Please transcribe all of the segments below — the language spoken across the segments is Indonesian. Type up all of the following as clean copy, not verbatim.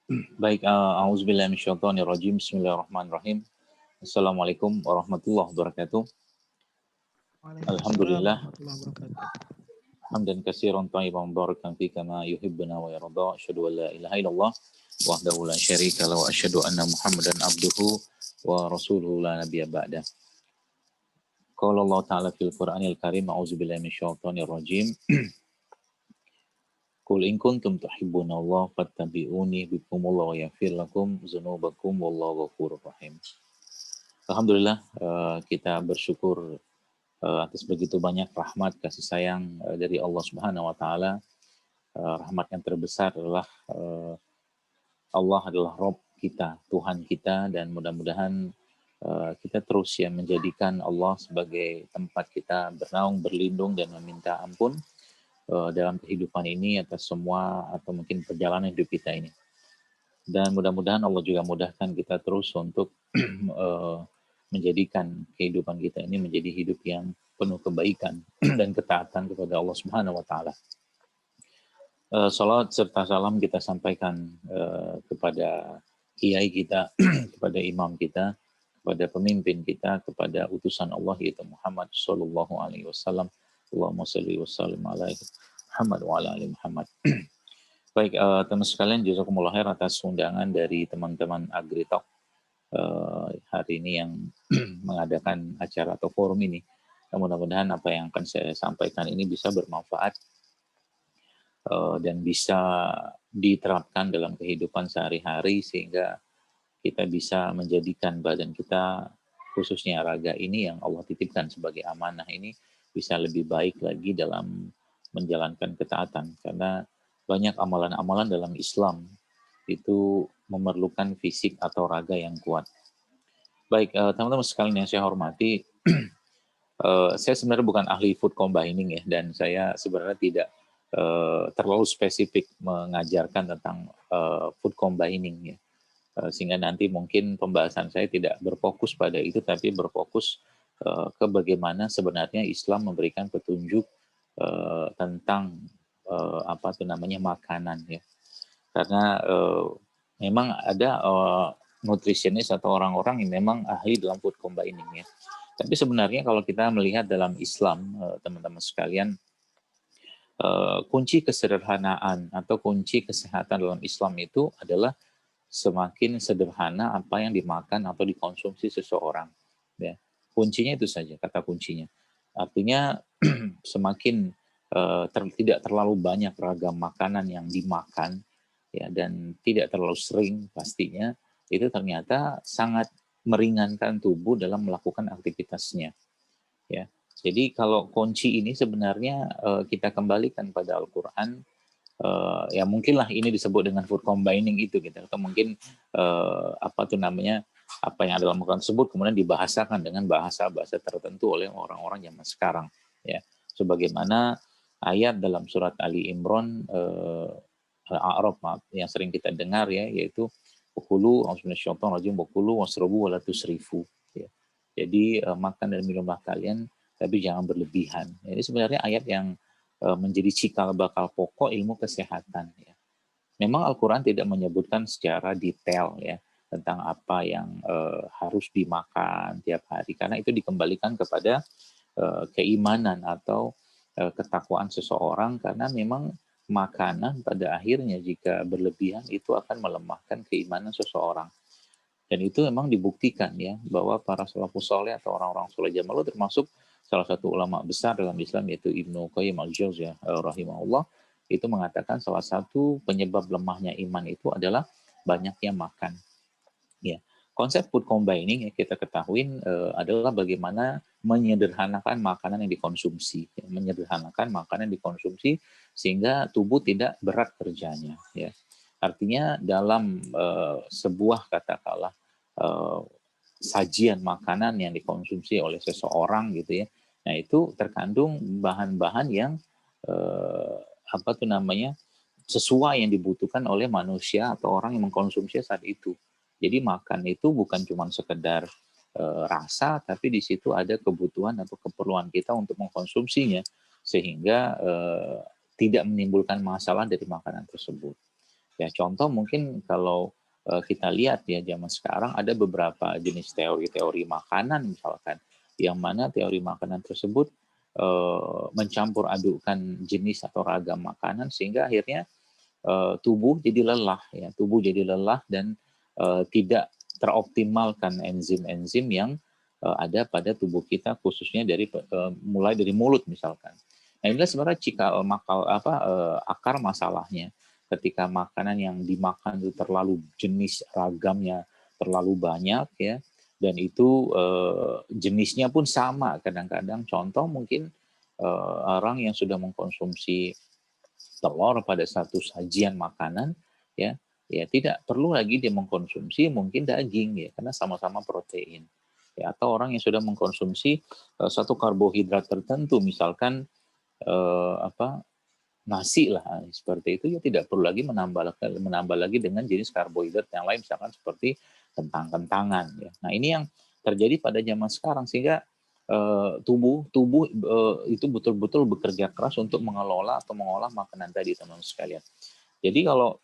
Baik, auzubillahi minasyaitonirrajim. Bismillahirrahmanirrahim. Assalamualaikum warahmatullahi wabarakatuh. Waalaikumsalam Alhamdulillah, warahmatullahi wabarakatuh. hamdan katsiran thayyiban mubarakan fi kama yuhibbuna wa yarda. Asyhadu an la ilaha illallah wahdahu la syarika lahu wa asyhadu anna Muhammadan abduhu wa rasuluhu la nabiyya ba'da. Qala Allah Ta'ala fil Qur'anil Karim, auzubillahi minasyaitonirrajim. Qul in kuntum tuhibbunallah fattabi'uni bikumullah wa yaghfir lakum dzunubakum wallahu ghafurur rahim. Alhamdulillah, kita bersyukur atas begitu banyak rahmat kasih sayang dari Allah Subhanahu wa taala. Rahmat yang terbesar adalah Allah adalah Rob kita, Tuhan kita, dan mudah-mudahan kita terus ya menjadikan Allah sebagai tempat kita bernaung, berlindung, dan meminta ampun dalam kehidupan ini atas semua atau mungkin perjalanan hidup kita ini. Dan mudah-mudahan Allah juga mudahkan kita terus untuk menjadikan kehidupan kita ini menjadi hidup yang penuh kebaikan dan ketaatan kepada Allah Subhanahu wa taala. Salat serta salam kita sampaikan kepada kiai kita, kepada imam kita, kepada pemimpin kita, kepada utusan Allah yaitu Muhammad sallallahu alaihi wasallam. Allahumma shalli wa sallim alaihi Muhammad wa ala ali Muhammad. Baik, teman sekalian, jazakumullah khair atas undangan dari teman-teman AgriTalk hari ini yang mengadakan acara atau forum ini. Mudah-mudahan apa yang akan saya sampaikan ini bisa bermanfaat dan bisa diterapkan dalam kehidupan sehari-hari sehingga kita bisa menjadikan badan kita, khususnya raga ini yang Allah titipkan sebagai amanah ini, bisa lebih baik lagi dalam menjalankan ketaatan. Karena banyak amalan-amalan dalam Islam itu memerlukan fisik atau raga yang kuat. Baik, teman-teman sekalian yang saya hormati, saya sebenarnya bukan ahli food combining ya, dan saya sebenarnya tidak terlalu spesifik mengajarkan tentang food combining ya, sehingga nanti mungkin pembahasan saya tidak berfokus pada itu, tapi berfokus ke bagaimana sebenarnya Islam memberikan petunjuk tentang apa itu namanya makanan ya, karena memang ada nutrisionis atau orang-orang yang memang ahli dalam food combining ya. Tapi sebenarnya kalau kita melihat dalam Islam, teman-teman sekalian, kunci kesederhanaan atau kunci kesehatan dalam Islam itu adalah semakin sederhana apa yang dimakan atau dikonsumsi seseorang. Ya. Kuncinya itu saja, kata kuncinya. Artinya semakin tidak terlalu banyak ragam makanan yang dimakan, ya, dan tidak terlalu sering pastinya, itu ternyata sangat meringankan tubuh dalam melakukan aktivitasnya. Ya. Jadi kalau kunci ini sebenarnya kita kembalikan pada Al-Quran, ya mungkinlah ini disebut dengan food combining itu gitu, atau mungkin apa tuh namanya, apa yang ada dalam Al-Quran tersebut kemudian dibahasakan dengan bahasa-bahasa tertentu oleh orang-orang zaman sekarang. Ya, sebagaimana ayat dalam surat Ali Imran Al-A'raf yang sering kita dengar ya, yaitu wakulu auzubillahi wakulu wasrobu wala tusrifu. Ya. Jadi makan dan minumlah kalian tapi jangan berlebihan. Ini sebenarnya ayat yang menjadi cikal bakal pokok ilmu kesehatan ya. Memang Al-Quran tidak menyebutkan secara detail ya tentang apa yang harus dimakan tiap hari, karena itu dikembalikan kepada keimanan atau ketakwaan seseorang, karena memang makanan pada akhirnya jika berlebihan itu akan melemahkan keimanan seseorang. Dan itu memang dibuktikan ya, bahwa para salafus saleh atau orang-orang soleh zaman lalu, termasuk salah satu ulama besar dalam Islam yaitu Ibnu Qayyim al-Jauziyah rahimahullah, itu mengatakan salah satu penyebab lemahnya iman itu adalah banyaknya makan. Ya, konsep food combining yang kita ketahui adalah bagaimana menyederhanakan makanan yang dikonsumsi, ya, menyederhanakan makanan yang dikonsumsi sehingga tubuh tidak berat kerjanya. Ya, artinya dalam sebuah katakanlah sajian makanan yang dikonsumsi oleh seseorang gitu ya, nah itu terkandung bahan-bahan yang apa tuh namanya, sesuai yang dibutuhkan oleh manusia atau orang yang mengkonsumsi saat itu. Jadi makan itu bukan cuma sekedar rasa, tapi di situ ada kebutuhan atau keperluan kita untuk mengkonsumsinya sehingga tidak menimbulkan masalah dari makanan tersebut. Ya contoh mungkin kalau kita lihat ya zaman sekarang ada beberapa jenis teori-teori makanan misalkan, yang mana teori makanan tersebut mencampur adukan jenis atau ragam makanan sehingga akhirnya tubuh jadi lelah ya, tubuh jadi lelah dan tidak teroptimalkan enzim-enzim yang ada pada tubuh kita khususnya dari mulai dari mulut misalkan. Nah, inilah sebenarnya akar masalahnya. Ketika makanan yang dimakan itu terlalu jenis ragamnya terlalu banyak ya, dan itu jenisnya pun sama kadang-kadang. Contoh mungkin orang yang sudah mengkonsumsi telur pada satu sajian makanan ya, ya tidak perlu lagi dia mengkonsumsi mungkin daging ya, karena sama-sama protein ya. Atau orang yang sudah mengkonsumsi satu karbohidrat tertentu misalkan nasi lah seperti itu, ya tidak perlu lagi menambah lagi dengan jenis karbohidrat yang lain misalkan seperti kentang-kentangan ya. Nah, ini yang terjadi pada zaman sekarang sehingga tubuh itu betul-betul bekerja keras untuk mengelola atau mengolah makanan tadi, teman-teman sekalian. Jadi kalau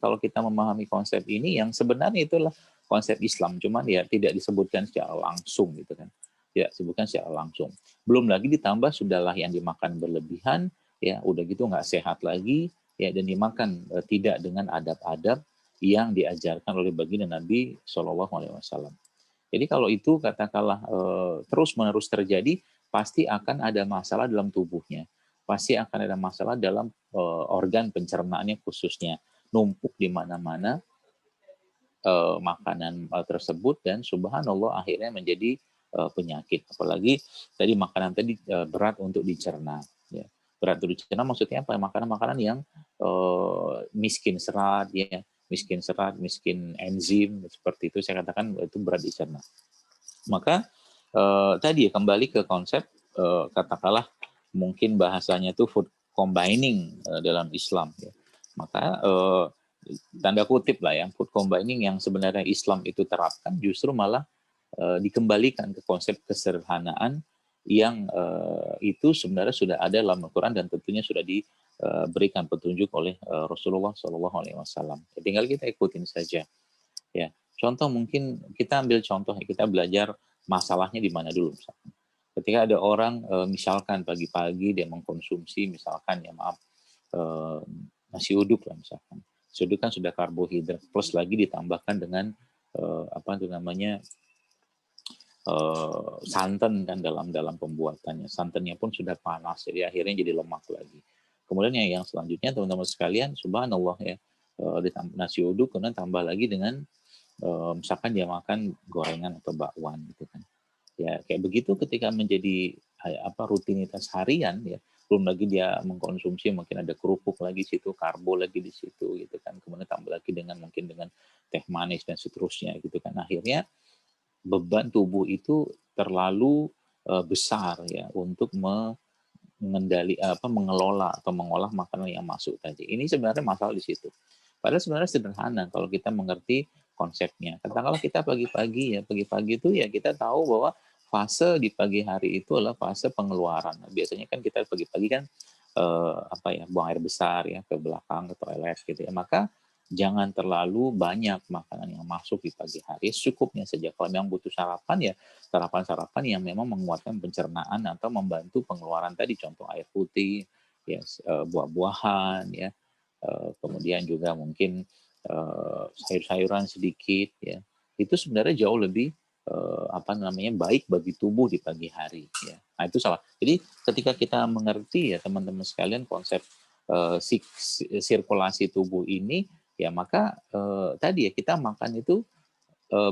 kalau kita memahami konsep ini, yang sebenarnya itulah konsep Islam, cuman ya tidak disebutkan secara langsung gitu kan, tidak disebutkan secara langsung. Belum lagi ditambah sudahlah yang dimakan berlebihan, ya udah gitu nggak sehat lagi, ya, dan dimakan tidak dengan adab-adab yang diajarkan oleh baginda Nabi Shallallahu Alaihi Wasallam. Jadi kalau itu katakanlah terus-menerus terjadi, pasti akan ada masalah dalam tubuhnya. Pasti akan ada masalah dalam organ pencernaannya khususnya. Numpuk di mana-mana makanan tersebut dan subhanallah akhirnya menjadi penyakit. Apalagi tadi makanan tadi berat untuk dicerna. Ya. Berat untuk dicerna maksudnya apa? Makanan-makanan yang miskin serat, ya, miskin enzim seperti itu, saya katakan itu berat dicerna. Maka tadi kembali ke konsep katakanlah mungkin bahasanya itu food combining dalam Islam ya. Maka tanda kutip lah ya, food combining yang sebenarnya Islam itu terapkan justru malah dikembalikan ke konsep kesederhanaan yang itu sebenarnya sudah ada dalam Al-Quran dan tentunya sudah diberikan petunjuk oleh Rasulullah Shallallahu Alaihi Wasallam. Tinggal kita ikutin saja. Ya, contoh mungkin kita ambil contoh, kita belajar masalahnya di mana dulu misalkan. Ketika ada orang misalkan pagi-pagi dia mengkonsumsi misalkan ya maaf nasi uduk lah misalkan. Nasi uduk kan sudah karbohidrat plus lagi ditambahkan dengan santan kan dalam pembuatannya. Santannya pun sudah panas jadi akhirnya jadi lemak lagi. Kemudian yang selanjutnya teman-teman sekalian, subhanallah ya, ditambah nasi uduk kemudian tambah lagi dengan misalkan dia makan gorengan atau bakwan gitu kan. Ya kayak begitu ketika menjadi rutinitas harian ya, belum lagi dia mengkonsumsi mungkin ada kerupuk lagi situ, karbo lagi di situ gitu kan. Kemudian tambah lagi mungkin dengan teh manis dan seterusnya gitu kan. Akhirnya beban tubuh itu terlalu besar ya untuk mengelola atau mengolah makanan yang masuk tadi. Ini sebenarnya masalah di situ. Padahal sebenarnya sederhana kalau kita mengerti konsepnya. Katakanlah kita pagi-pagi itu ya kita tahu bahwa fase di pagi hari itu adalah fase pengeluaran. Nah, biasanya kan kita pagi-pagi kan buang air besar ya ke belakang ke toilet gitu ya. Maka jangan terlalu banyak makanan yang masuk di pagi hari, secukupnya saja. Kalau memang butuh sarapan ya sarapan-sarapan yang memang menguatkan pencernaan atau membantu pengeluaran tadi, contoh air putih, ya buah-buahan ya, kemudian juga mungkin sayur-sayuran sedikit ya. Itu sebenarnya jauh lebih baik bagi tubuh di pagi hari ya. Nah, itu salah. Jadi ketika kita mengerti ya teman-teman sekalian konsep sirkulasi tubuh ini ya, maka tadi ya kita makan itu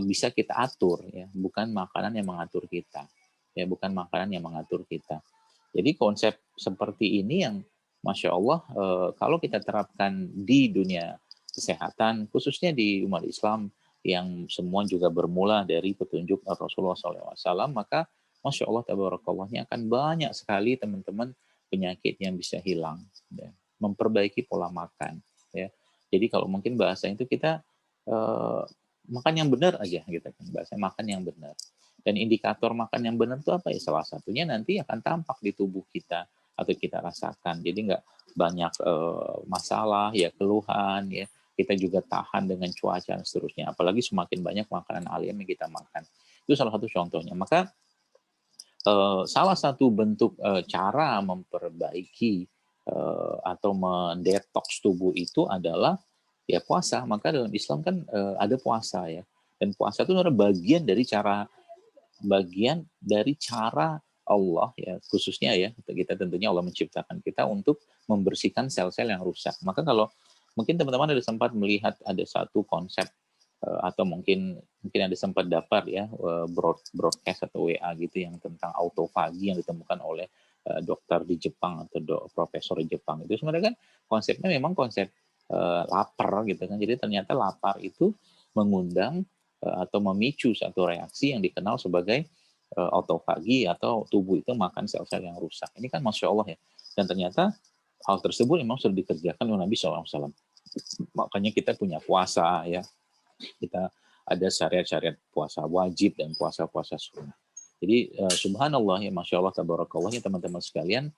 bisa kita atur ya, bukan makanan yang mengatur kita. Ya, bukan makanan yang mengatur kita. Jadi konsep seperti ini yang Masya Allah kalau kita terapkan di dunia kesehatan, khususnya di umat Islam yang semua juga bermula dari petunjuk Rasulullah SAW, maka Masya Allah tabarakallah akan banyak sekali teman-teman penyakit yang bisa hilang. Ya. Memperbaiki pola makan. Ya. Jadi kalau mungkin bahasa itu kita makan yang benar aja gitu kan, bahasa makan yang benar. Dan indikator makan yang benar itu apa ya? Salah satunya nanti akan tampak di tubuh kita atau kita rasakan. Jadi nggak banyak masalah, ya keluhan, ya kita juga tahan dengan cuaca dan seterusnya. Apalagi semakin banyak makanan alami yang kita makan. Itu salah satu contohnya. Maka salah satu bentuk cara memperbaiki atau mendetoks tubuh itu adalah ya puasa. Maka dalam Islam kan ada puasa ya. Dan puasa itu adalah bagian dari cara Allah ya, khususnya ya, kita tentunya Allah menciptakan kita untuk membersihkan sel-sel yang rusak. Maka kalau mungkin teman-teman ada sempat melihat ada satu konsep atau mungkin ada sempat dapat ya broadcast atau WA gitu yang tentang autofagi yang ditemukan oleh dokter di Jepang atau profesor di Jepang. Itu sebenarnya kan konsepnya memang konsep lapar gitu kan. Jadi ternyata lapar itu mengundang atau memicu satu reaksi yang dikenal sebagai autofagi atau tubuh itu makan sel-sel yang rusak. Ini kan Masya Allah ya. Dan ternyata hal tersebut memang sudah dikerjakan oleh Nabi SAW. Makanya kita punya puasa ya. Kita ada syariat-syariat puasa wajib dan puasa-puasa sunnah. Jadi subhanallah ya, Masya Allah, tabarakallah ya teman-teman sekalian,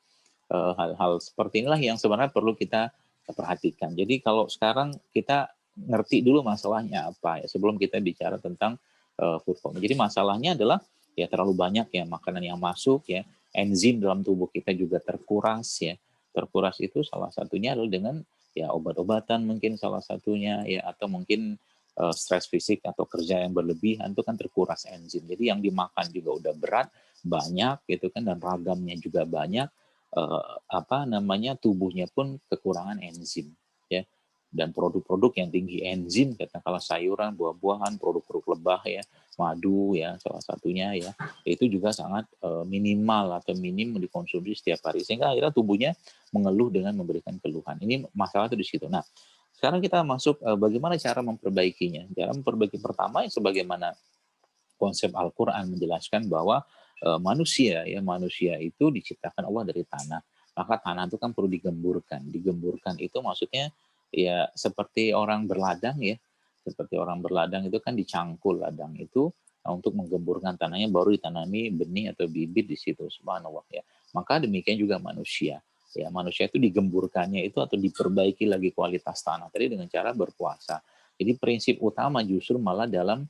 hal-hal seperti inilah yang sebenarnya perlu kita perhatikan. Jadi kalau sekarang kita ngerti dulu masalahnya apa ya sebelum kita bicara tentang food coma. Jadi masalahnya adalah ya terlalu banyak ya makanan yang masuk ya, enzim dalam tubuh kita juga terkuras ya. Terkuras itu salah satunya adalah dengan ya obat-obatan mungkin salah satunya ya, atau mungkin stres fisik atau kerja yang berlebihan itu kan terkuras enzim. Jadi yang dimakan juga udah berat, banyak gitu kan, dan ragamnya juga banyak. Apa namanya, tubuhnya pun kekurangan enzim ya, dan produk-produk yang tinggi enzim katakanlah sayuran, buah-buahan, produk-produk lebah ya, madu ya salah satunya ya, itu juga sangat minimal atau minim dikonsumsi setiap hari sehingga akhirnya tubuhnya mengeluh dengan memberikan keluhan. Ini masalah itu di situ. Nah, sekarang kita masuk bagaimana cara memperbaikinya. Cara memperbaiki pertama ya sebagaimana konsep Al-Quran menjelaskan bahwa manusia itu diciptakan Allah dari tanah. Maka tanah itu kan perlu digemburkan. Digemburkan itu maksudnya ya seperti orang berladang ya. Seperti orang berladang itu kan dicangkul ladang itu untuk menggemburkan tanahnya baru ditanami benih atau bibit di situ. Subhanallah ya. Maka demikian juga manusia. Ya, manusia itu digemburkannya itu atau diperbaiki lagi kualitas tanah tadi dengan cara berpuasa. Jadi prinsip utama justru malah dalam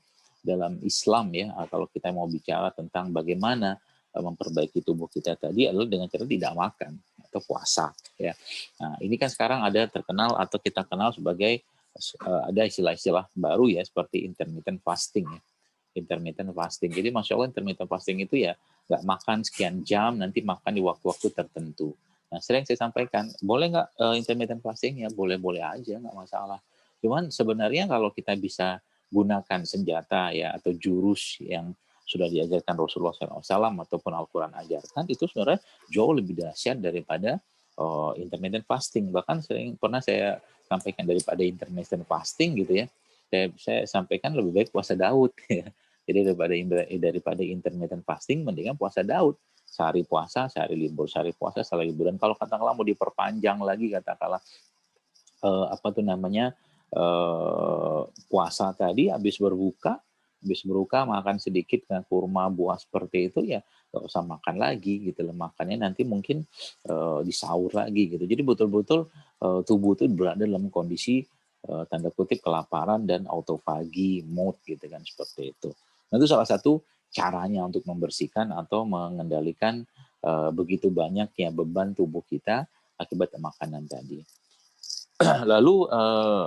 Islam ya, kalau kita mau bicara tentang bagaimana memperbaiki tubuh kita tadi adalah dengan cara tidak makan atau puasa ya. Nah, ini kan sekarang ada terkenal atau kita kenal sebagai ada istilah-istilah baru ya seperti intermittent fasting ya. Intermittent fasting. Jadi Masya Allah intermittent fasting itu ya nggak makan sekian jam, nanti makan di waktu-waktu tertentu. Nah, sering saya sampaikan, boleh nggak intermittent fasting? Ya boleh-boleh aja, nggak masalah. Cuman sebenarnya kalau kita bisa gunakan senjata ya atau jurus yang sudah diajarkan Rasulullah SAW ataupun Al-Quran ajarkan, itu sebenarnya jauh lebih dahsyat daripada intermittent fasting. Bahkan pernah saya sampaikan daripada intermittent fasting gitu ya, saya sampaikan lebih baik puasa Daud ya. Jadi daripada intermittent fasting, mendingan puasa Daud. Sehari puasa, sehari libur, sehari puasa, sehari libur. Dan kalau katakanlah mau diperpanjang lagi, katakanlah apa tuh namanya puasa tadi, habis berbuka makan sedikit dengan kurma buah seperti itu ya nggak usah makan lagi gitu loh, makannya nanti mungkin di sahur lagi gitu. Jadi betul-betul tubuh itu berada dalam kondisi tanda kutip kelaparan dan autofagi mode gitu kan, seperti itu. Nah, itu salah satu caranya untuk membersihkan atau mengendalikan begitu banyak ya beban tubuh kita akibat makanan tadi. Lalu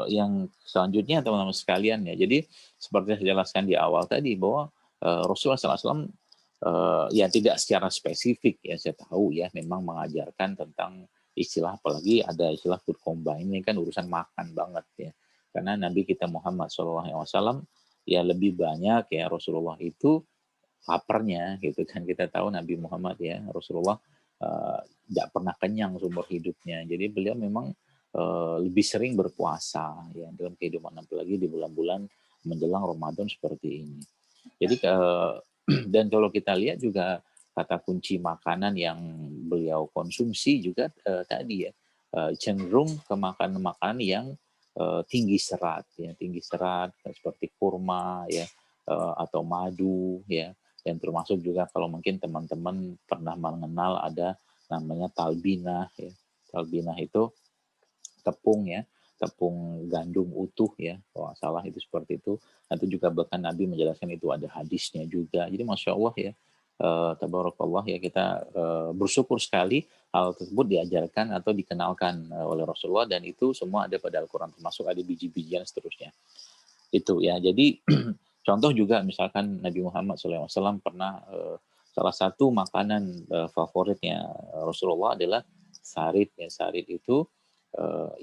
yang selanjutnya teman-teman sekalian ya, jadi seperti saya jelaskan di awal tadi bahwa Rasulullah SAW ya tidak secara spesifik ya saya tahu ya memang mengajarkan tentang istilah, apalagi ada istilah food combine, ini kan urusan makan banget ya. Karena Nabi kita Muhammad SAW ya lebih banyak ya Rasulullah itu laparnya gitu kan. Kita tahu Nabi Muhammad ya Rasulullah tidak pernah kenyang seumur hidupnya. Jadi beliau memang lebih sering berpuasa ya dalam kehidupan, apalagi di bulan-bulan menjelang Ramadan seperti ini. Jadi dan kalau kita lihat juga kata kunci makanan yang beliau konsumsi juga tadi ya cenderung ke makanan-makanan yang tinggi serat ya, tinggi serat seperti kurma ya atau madu ya, dan termasuk juga kalau mungkin teman-teman pernah mengenal ada namanya talbinah ya. Talbinah itu tepung ya, tepung gandum utuh ya, kalau nggak salah itu seperti itu. Itu juga bahkan Nabi menjelaskan itu ada hadisnya juga. Jadi Masya Allah ya, tabarakallah ya, kita bersyukur sekali hal tersebut diajarkan atau dikenalkan oleh Rasulullah, dan itu semua ada pada Al-Quran, termasuk ada biji-bijian seterusnya. Itu ya, jadi contoh juga misalkan Nabi Muhammad SAW pernah salah satu makanan favoritnya Rasulullah adalah sarit ya. Sarit itu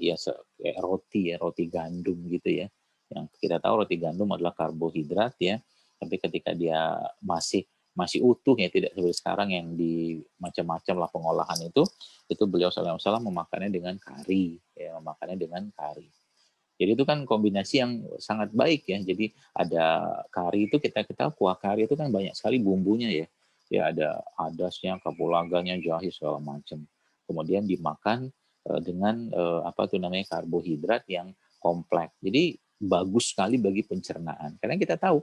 ya kayak roti ya, roti gandum gitu ya. Yang kita tahu roti gandum adalah karbohidrat ya, tapi ketika dia masih utuh ya, tidak seperti sekarang yang di macam-macam lah pengolahan itu beliau SAW memakannya dengan kari ya, memakannya dengan kari. Jadi itu kan kombinasi yang sangat baik ya. Jadi ada kari itu, kita kuah kari itu kan banyak sekali bumbunya ya. Ya ada adasnya, kapulaganya, jahe segala macam. Kemudian dimakan dengan apa tuh namanya, karbohidrat yang kompleks. Jadi bagus sekali bagi pencernaan. Karena kita tahu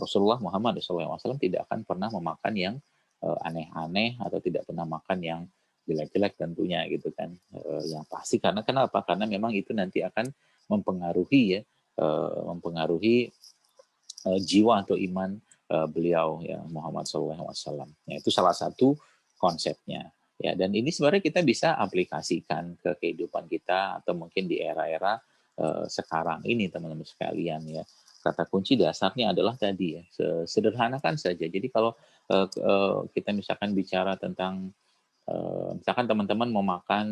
Rasulullah Muhammad SAW tidak akan pernah memakan yang aneh-aneh atau tidak pernah makan yang jelek-jelek tentunya gitu kan. Yang pasti karena kenapa? Karena memang itu nanti akan mempengaruhi ya, mempengaruhi jiwa atau iman beliau ya, Muhammad SAW. Ya, itu salah satu konsepnya. Ya, dan ini sebenarnya kita bisa aplikasikan ke kehidupan kita atau mungkin di era-era sekarang ini teman-teman sekalian ya. Kata kunci dasarnya adalah tadi ya, sederhanakan saja. Jadi kalau kita misalkan bicara tentang misalkan teman-teman mau makan,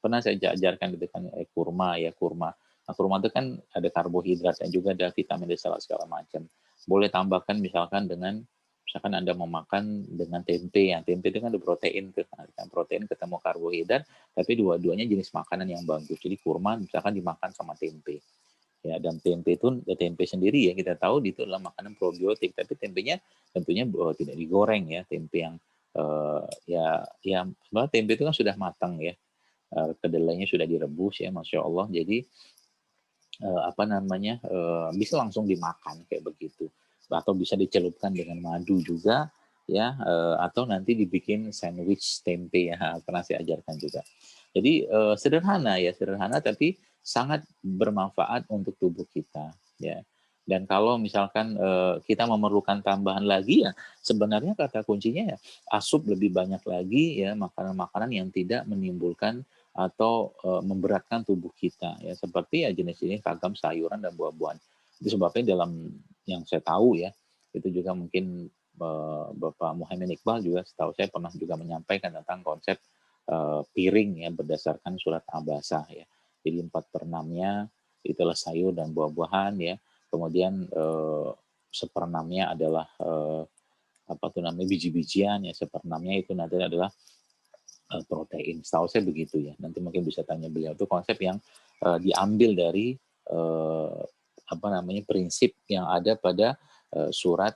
pernah saya ajarkan gitu kan, kurma ya, kurma. Nah, kurma itu kan ada karbohidrat dan juga ada vitamin dan segala macam. Boleh tambahkan misalkan dengan, misalkan Anda mau makan dengan tempe, ya tempe itu kan ada protein tuh, kan protein ketemu karbohidrat, tapi dua-duanya jenis makanan yang bagus. Jadi kurma misalkan dimakan sama tempe. Ya, dan tempe itu, tempe sendiri ya kita tahu itu adalah makanan probiotik, tapi tempenya tentunya tidak digoreng ya, tempe yang ya sebenarnya tempe itu kan sudah matang ya, kedelainya sudah direbus ya, Masya Allah. Jadi apa namanya, bisa langsung dimakan kayak begitu, atau bisa dicelupkan dengan madu juga ya, atau nanti dibikin sandwich tempe ya, pernah saya ajarkan juga. Jadi sederhana ya, sederhana tapi sangat bermanfaat untuk tubuh kita ya. Dan kalau misalkan kita memerlukan tambahan lagi ya, sebenarnya kata kuncinya ya, asup lebih banyak lagi ya, makanan-makanan yang tidak menimbulkan atau memberatkan tubuh kita ya, seperti ya jenis-jenis ragam sayuran dan buah-buahan. Itu sebabnya dalam yang saya tahu ya, itu juga mungkin Bapak Muhammad Iqbal juga setahu saya pernah juga menyampaikan tentang konsep piring ya, berdasarkan surat Abasa ya. Jadi 4/6-nya itulah sayur dan buah-buahan ya. Kemudian 1/6-nya adalah apa tuh namanya, biji-bijian ya, 1/6-nya itu nanti adalah protein. Setahu saya begitu ya. Nanti mungkin bisa tanya beliau. Itu konsep yang diambil dari apa namanya, prinsip yang ada pada surat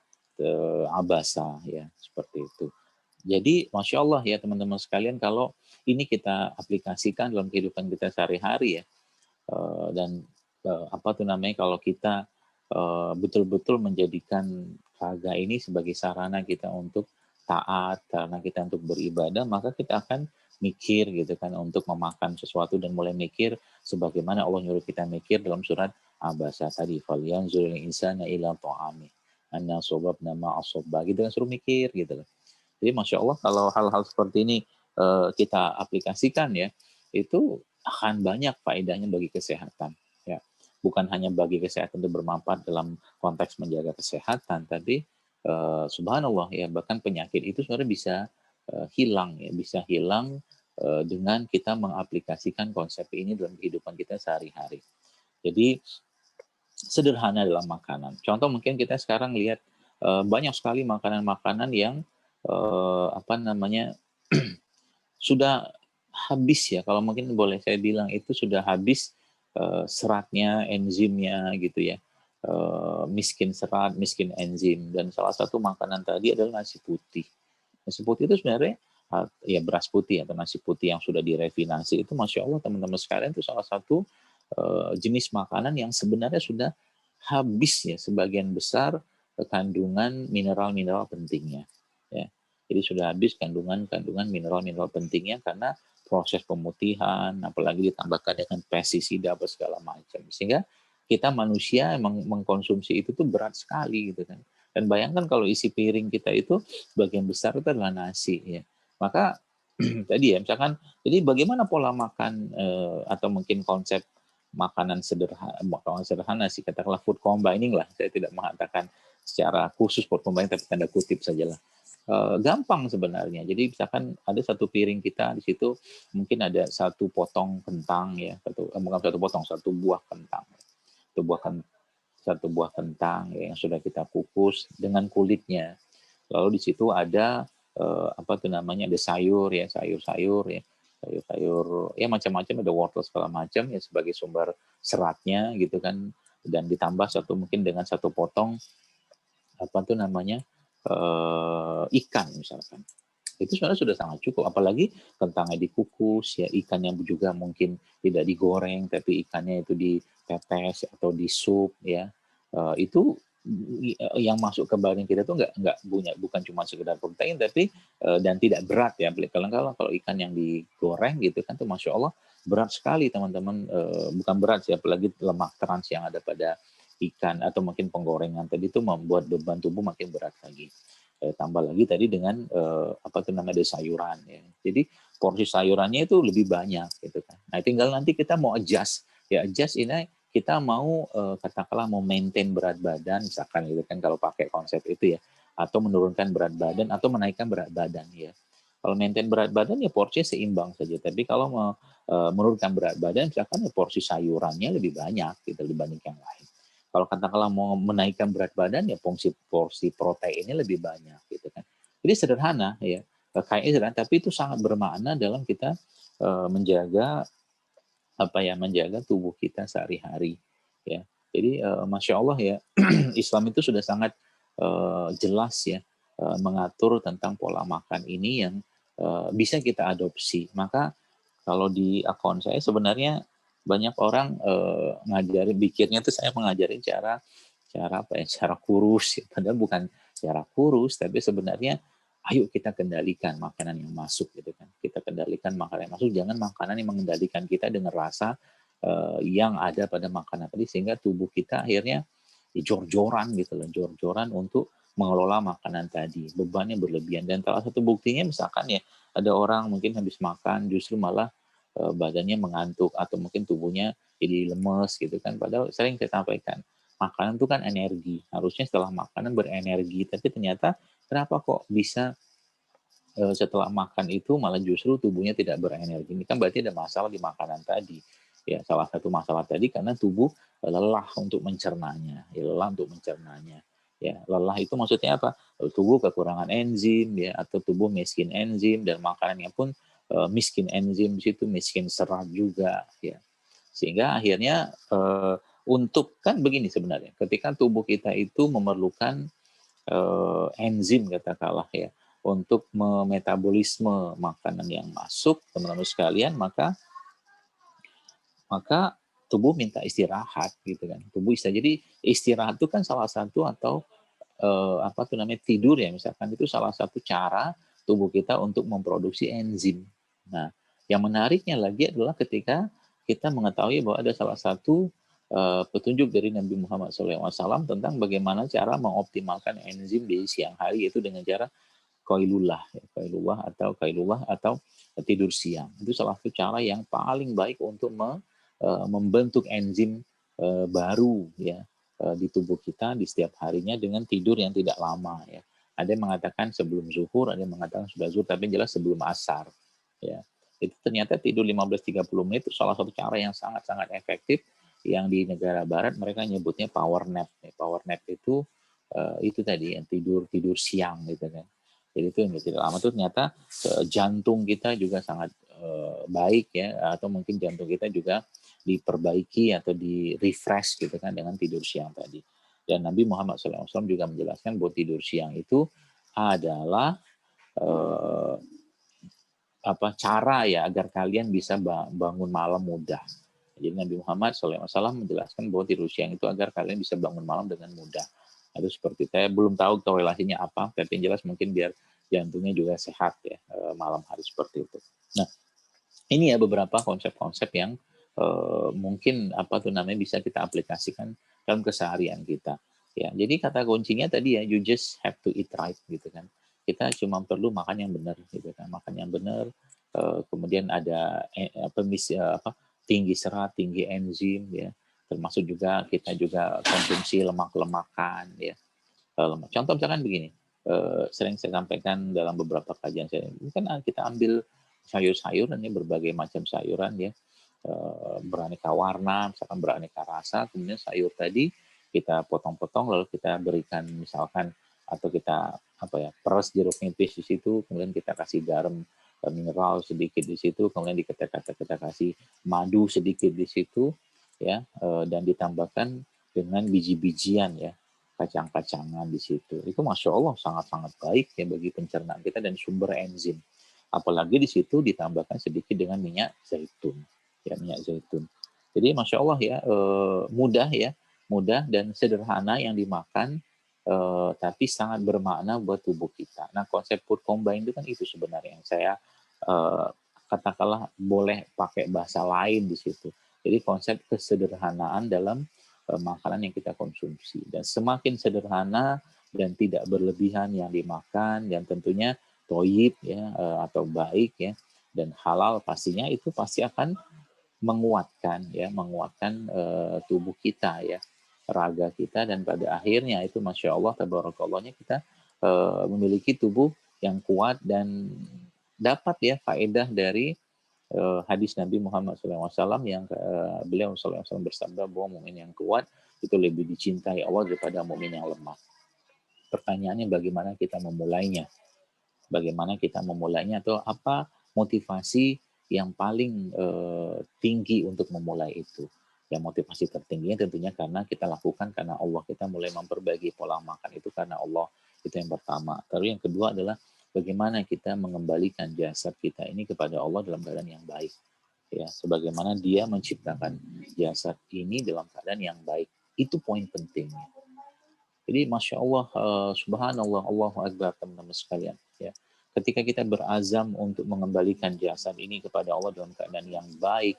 Abasa ya, seperti itu. Jadi Masya Allah ya teman-teman sekalian, kalau ini kita aplikasikan dalam kehidupan kita sehari-hari ya, dan apa tuh namanya, kalau kita betul-betul menjadikan raga ini sebagai sarana kita untuk taat, sarana kita untuk beribadah, maka kita akan mikir gitu kan untuk memakan sesuatu, dan mulai mikir sebagaimana Allah nyuruh kita mikir dalam surat Abasa tadi, falyanzuril insana ila ta'ami anna sobabna ma'asobba gitu kan, suruh mikir gitu loh. Jadi Masya Allah kalau hal-hal seperti ini kita aplikasikan ya, itu akan banyak faedahnya bagi kesehatan ya. Bukan hanya bagi kesehatan itu bermanfaat dalam konteks menjaga kesehatan, tapi subhanallah ya, bahkan penyakit itu sebenarnya bisa hilang ya, bisa hilang dengan kita mengaplikasikan konsep ini dalam kehidupan kita sehari-hari. Jadi sederhana dalam makanan. Contoh mungkin kita sekarang lihat banyak sekali makanan-makanan yang apa namanya, sudah habis ya, kalau mungkin boleh saya bilang itu sudah habis seratnya, enzimnya gitu ya. Miskin serat, miskin enzim, dan salah satu makanan tadi adalah nasi putih. Nasi putih itu sebenarnya ya beras putih atau nasi putih yang sudah direfinasi itu, Masya Allah teman-teman sekalian, itu salah satu jenis makanan yang sebenarnya sudah habis ya sebagian besar kandungan mineral-mineral pentingnya ya. Jadi sudah habis kandungan mineral-mineral pentingnya karena proses pemutihan, apalagi ditambahkan dengan pestisida apa segala macam. Sehingga kita manusia emang mengkonsumsi itu tuh berat sekali gitu kan. Dan bayangkan kalau isi piring kita itu bagian besar itu adalah nasi ya. Maka tadi ya misalkan jadi bagaimana pola makan atau mungkin konsep makanan sederhana sih katakanlah food combining lah. Saya tidak mengatakan secara khusus food combining tapi tanda kutip sajalah. Gampang sebenarnya. Jadi misalkan ada satu piring kita di situ mungkin ada satu potong kentang ya, bukan satu potong, satu buah kentang. Satu buah kentang ya, yang sudah kita kukus dengan kulitnya. Lalu di situ ada apa tuh namanya ada sayur ya, sayur-sayur ya. Sayur-sayur ya macam-macam, ada wortel segala macam ya sebagai sumber seratnya gitu kan, dan ditambah mungkin dengan satu potong apa tuh namanya ikan misalkan. Itu sebenarnya sudah sangat cukup, apalagi kentangnya dikukus ya, ikannya juga mungkin tidak digoreng tapi ikannya itu dipepes atau di sup ya. Itu yang masuk ke badan kita tuh nggak punya, bukan cuma sekedar protein tapi dan tidak berat ya. Kalau ikan yang digoreng gitu kan tuh masya Allah berat sekali teman-teman, bukan berat sih, apalagi lemak trans yang ada pada ikan atau mungkin penggorengan tadi itu membuat beban tubuh makin berat lagi. Tambah lagi tadi dengan apa tuh namanya sayuran ya. Jadi porsi sayurannya itu lebih banyak gitu kan. Nah, tinggal nanti kita mau adjust. Ya adjust ini kita mau katakanlah mau maintain berat badan misalkan gitu kan kalau pakai konsep itu ya, atau menurunkan berat badan atau menaikkan berat badan ya. Kalau maintain berat badan ya porsinya seimbang saja. Tapi kalau mau menurunkan berat badan misalkan ya porsi sayurannya lebih banyak gitu dibanding yang lain. Kalau katakanlah mau menaikkan berat badan ya porsi proteinnya lebih banyak gitu kan. Jadi sederhana ya, kayaknya sederhana tapi itu sangat bermakna dalam kita menjaga menjaga tubuh kita sehari-hari ya. Jadi masya Allah ya Islam itu sudah sangat jelas ya mengatur tentang pola makan ini yang bisa kita adopsi. Maka kalau di akun saya sebenarnya banyak orang ngajarin pikirnya tuh saya mengajarin cara cara apa ya cara kurus ya. Padahal bukan cara kurus tapi sebenarnya ayo kita kendalikan makanan yang masuk gitu kan. Kita kendalikan makanan yang masuk, jangan makanan yang mengendalikan kita dengan rasa yang ada pada makanan tadi sehingga tubuh kita akhirnya jor-joran gitu loh, jor-joran untuk mengelola makanan tadi. Bebannya berlebihan dan salah satu buktinya misalkan ya ada orang mungkin habis makan justru malah badannya mengantuk atau mungkin tubuhnya jadi lemes gitu kan. Padahal sering saya sampaikan, makanan itu kan energi. Harusnya setelah makanan berenergi, tapi ternyata kenapa kok bisa setelah makan itu malah justru tubuhnya tidak berenergi. Ini kan berarti ada masalah di makanan tadi. Ya, salah satu masalah tadi karena tubuh lelah untuk mencernanya. Ya, lelah untuk mencernanya. Ya, lelah itu maksudnya apa? Tubuh kekurangan enzim ya atau tubuh miskin enzim dan makanannya pun miskin enzim di situ, miskin serat juga ya. Sehingga akhirnya untuk kan begini sebenarnya, ketika tubuh kita itu memerlukan enzim katakanlah ya untuk memetabolisme makanan yang masuk teman-teman sekalian, maka maka tubuh minta istirahat gitu kan. Tubuh istirahat. Jadi istirahat itu kan salah satu atau apa tuh namanya tidur ya misalkan itu salah satu cara tubuh kita untuk memproduksi enzim. Nah, yang menariknya lagi adalah ketika kita mengetahui bahwa ada salah satu petunjuk dari Nabi Muhammad SAW tentang bagaimana cara mengoptimalkan enzim di siang hari yaitu dengan cara kailulah atau tidur siang. Itu salah satu cara yang paling baik untuk membentuk enzim baru ya di tubuh kita di setiap harinya dengan tidur yang tidak lama ya. Ada yang mengatakan sebelum zuhur, ada yang mengatakan sudah zuhur, tapi jelas sebelum asar. Ya. Itu ternyata tidur 15-30 menit itu salah satu cara yang sangat-sangat efektif yang di negara barat mereka nyebutnya power nap. Power nap itu tadi yang tidur siang gitu kan. Jadi itu yang tidak lama itu ternyata jantung kita juga sangat baik ya atau mungkin jantung kita juga diperbaiki atau di refresh gitu kan dengan tidur siang tadi. Dan Nabi Muhammad SAW juga menjelaskan bahwa tidur siang itu adalah eh, cara ya agar kalian bisa bangun malam mudah. Jadi Nabi Muhammad SAW menjelaskan bahwa tidur siang itu agar kalian bisa bangun malam dengan mudah. Itu seperti saya belum tahu korelasinya apa, tapi yang jelas mungkin biar jantungnya juga sehat ya malam hari seperti itu. Nah, Ini ya beberapa konsep-konsep yang mungkin apa tuh namanya bisa kita aplikasikan dalam keseharian kita. Ya, jadi kata kuncinya tadi ya, you just have to eat right gitu kan. Kita cuma perlu makan yang benar gitu kan, makan yang benar. Kemudian ada apa tinggi serat, tinggi enzim ya. Termasuk juga kita juga konsumsi lemak-lemakan ya. Contoh misalkan begini, sering saya sampaikan dalam beberapa kajian saya, ini kan kita ambil sayur-sayuran ya, berbagai macam sayuran ya, beraneka warna, misalkan beraneka rasa, kemudian sayur tadi kita potong-potong lalu kita berikan misalkan atau kita apa ya peras jeruk nipis di situ, kemudian kita kasih garam mineral sedikit di situ, kemudian kita kasih madu sedikit di situ ya, dan ditambahkan dengan biji-bijian ya, kacang-kacangan di situ. Itu Masya Allah sangat-sangat baik ya bagi pencernaan kita dan sumber enzim. Apalagi di situ ditambahkan sedikit dengan minyak zaitun. Ya, minyak zaitun. Jadi Masya Allah ya, mudah ya, mudah dan sederhana yang dimakan, tapi sangat bermakna buat tubuh kita. Nah, konsep food combine itu kan itu sebenarnya yang saya eh, katakanlah boleh pakai bahasa lain di situ. Jadi konsep kesederhanaan dalam makanan yang kita konsumsi. Dan semakin sederhana dan tidak berlebihan yang dimakan, dan tentunya toyib ya atau baik ya dan halal pastinya itu pasti akan menguatkan ya menguatkan tubuh kita ya raga kita dan pada akhirnya itu masya Allah tabarakallah kita memiliki tubuh yang kuat dan dapat ya faedah dari hadis Nabi Muhammad SAW yang beliau SAW bersabda bahwa mukmin yang kuat itu lebih dicintai Allah daripada mukmin yang lemah. Pertanyaannya bagaimana kita memulainya? Bagaimana kita memulainya atau apa motivasi yang paling tinggi untuk memulai itu? Yang motivasi tertingginya tentunya karena kita lakukan karena Allah, kita mulai memperbaiki pola makan itu karena Allah, itu yang pertama. Terus yang kedua adalah bagaimana kita mengembalikan jasad kita ini kepada Allah dalam keadaan yang baik. Ya, sebagaimana Dia menciptakan jasad ini dalam keadaan yang baik. Itu poin pentingnya. Jadi Masya Allah, Subhanallah, Allahu Akbar teman-teman sekalian. Ya. Ketika kita berazam untuk mengembalikan jasad ini kepada Allah dalam keadaan yang baik,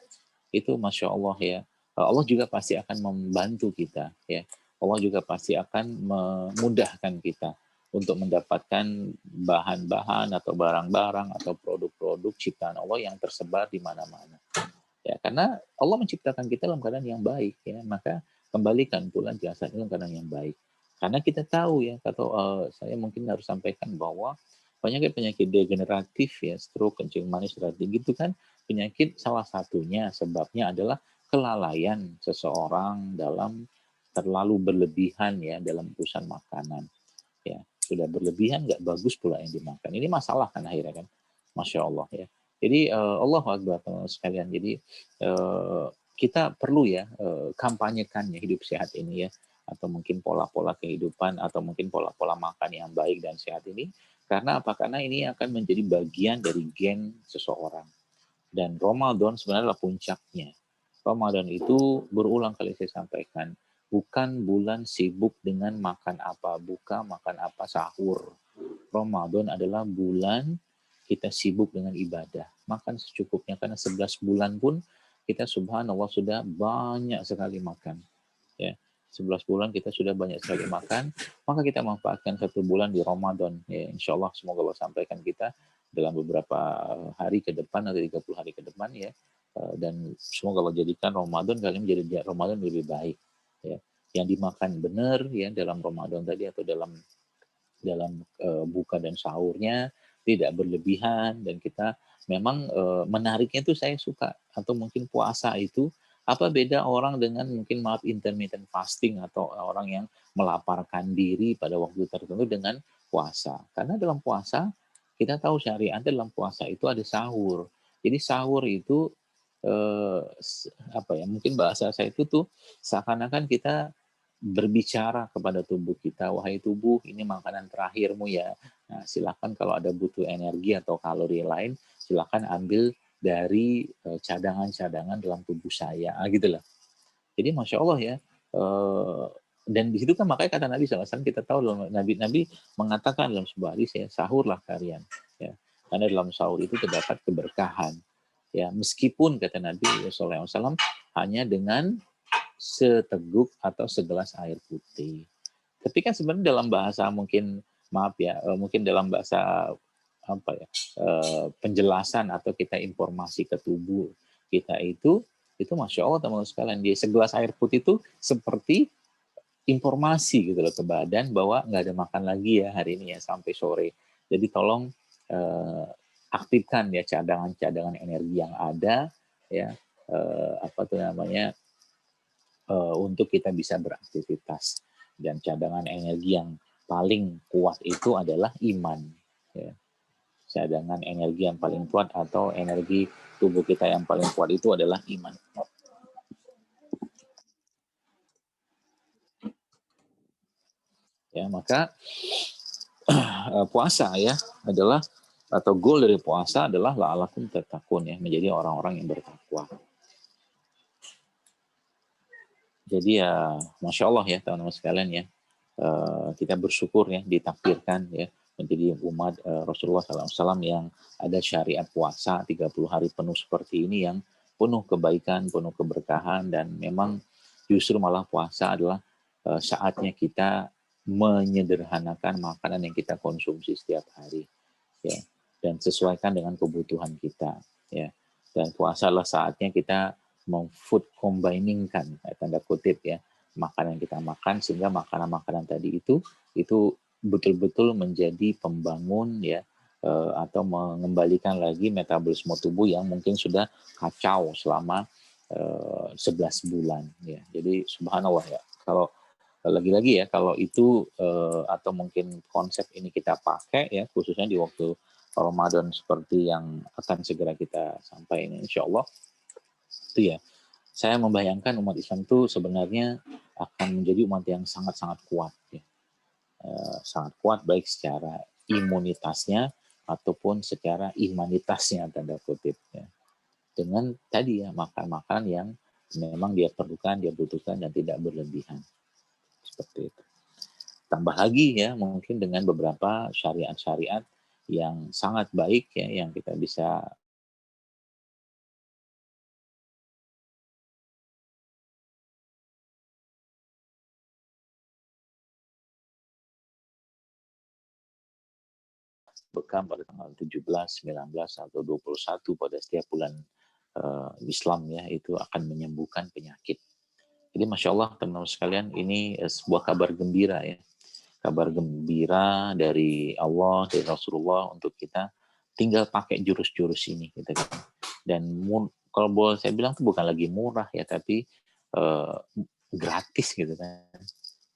itu Masya Allah ya, Allah juga pasti akan membantu kita. Ya. Allah juga pasti akan memudahkan kita untuk mendapatkan bahan-bahan atau barang-barang atau produk-produk ciptaan Allah yang tersebar di mana-mana. Ya, karena Allah menciptakan kita dalam keadaan yang baik, ya, maka kembalikan pula jasad dalam keadaan yang baik. Karena kita tahu ya, atau saya mungkin harus sampaikan bahwa penyakit-penyakit degeneratif ya, stroke, kencing manis, darah tinggi itu kan penyakit salah satunya sebabnya adalah kelalaian seseorang dalam terlalu berlebihan ya dalam urusan makanan. Ya, sudah berlebihan nggak bagus pula yang dimakan. Ini masalah kan akhirnya kan, masya Allah ya. Jadi Allah Akbar teman sekalian. Jadi kita perlu ya kampanyekan ya hidup sehat ini ya, atau mungkin pola-pola kehidupan atau mungkin pola-pola makan yang baik dan sehat ini. Karena apa? Karena ini akan menjadi bagian dari gen seseorang. Dan Ramadan sebenarnya adalah puncaknya. Ramadan itu berulang kali saya sampaikan, bukan bulan sibuk dengan makan apa buka, makan apa sahur. Ramadan adalah bulan kita sibuk dengan ibadah. Makan secukupnya karena 11 bulan pun kita subhanallah sudah banyak sekali makan. Ya. 11 bulan kita sudah banyak sekali makan, maka kita manfaatkan satu bulan di Ramadan. Ya, insya Allah semoga Allah sampaikan kita dalam beberapa hari ke depan atau 30 hari ke depan ya. Dan semoga Allah jadikan Ramadan kali ini menjadi Ramadan lebih baik. Ya. Yang dimakan benar ya dalam Ramadan tadi atau dalam dalam buka dan sahurnya tidak berlebihan dan kita memang menariknya itu saya suka atau mungkin puasa itu apa beda orang dengan mungkin maaf intermittent fasting atau orang yang melaparkan diri pada waktu tertentu dengan puasa. Karena dalam puasa kita tahu syariat dalam puasa itu ada sahur. Jadi sahur itu apa ya mungkin bahasa saya itu tuh seakan-akan kita berbicara kepada tubuh kita, wahai tubuh, ini makanan terakhirmu ya. Nah, silakan kalau ada butuh energi atau kalori lain, silakan ambil dari cadangan-cadangan dalam tubuh saya, gitu lah. Jadi masya Allah ya. Dan di situ kan makanya kata Nabi SAW kita tahu Nabi mengatakan dalam sebuah hadis ya sahurlah kalian ya karena dalam sahur itu terdapat keberkahan Ya, meskipun kata Nabi sallallahu alaihi wasallam hanya dengan seteguk atau segelas air putih. Tapi kan sebenarnya dalam bahasa mungkin maaf ya, mungkin dalam bahasa apa ya, penjelasan atau kita informasi ke tubuh kita itu masya Allah teman-teman sekalian, di segelas air putih itu seperti informasi gitu loh ke badan bahwa nggak ada makan lagi ya hari ini ya sampai sore. Jadi tolong aktifkan ya cadangan-cadangan energi yang ada ya, apa tuh namanya, untuk kita bisa beraktivitas. Dan cadangan energi yang paling kuat itu adalah iman. Ya. Cadangan energi yang paling kuat atau energi tubuh kita yang paling kuat itu adalah iman. Ya, maka puasa ya adalah atau goal dari puasa adalah la'alakum tattaqun ya, menjadi orang-orang yang bertakwa. Jadi ya masya Allah ya teman-teman sekalian ya, kita bersyukur ya ditakdirkan ya menjadi umat Rasulullah SAW yang ada syariat puasa 30 hari penuh seperti ini yang penuh kebaikan, penuh keberkahan, dan memang justru malah puasa adalah saatnya kita menyederhanakan makanan yang kita konsumsi setiap hari ya, dan sesuaikan dengan kebutuhan kita ya. Dan puasa adalah saatnya kita food combiningkan tanda kutip ya makanan yang kita makan, sehingga makanan-makanan tadi itu betul-betul menjadi pembangun ya, atau mengembalikan lagi metabolisme tubuh yang mungkin sudah kacau selama 11 bulan ya. Jadi subhanallah ya, kalau lagi-lagi ya kalau itu atau mungkin konsep ini kita pakai ya khususnya di waktu Ramadan seperti yang akan segera kita sampaikan insya Allah itu ya, saya membayangkan umat Islam itu sebenarnya akan menjadi umat yang sangat-sangat kuat ya. Sangat kuat baik secara imunitasnya ataupun secara imanitasnya tanda kutip ya. Dengan tadi ya makan-makan yang memang dia perlukan, dia butuhkan dan tidak berlebihan. Seperti itu. Tambah lagi ya mungkin dengan beberapa syariat-syariat yang sangat baik ya yang kita bisa bekam pada tanggal 17, 19 atau 21 pada setiap bulan Islam ya, itu akan menyembuhkan penyakit. Jadi masya Allah teman-teman sekalian, ini sebuah kabar gembira ya, kabar gembira dari Allah, dari Rasulullah untuk kita tinggal pakai jurus-jurus ini gitu kan. Dan kalau boleh saya bilang itu bukan lagi murah ya, tapi uh, gratis gitu kan,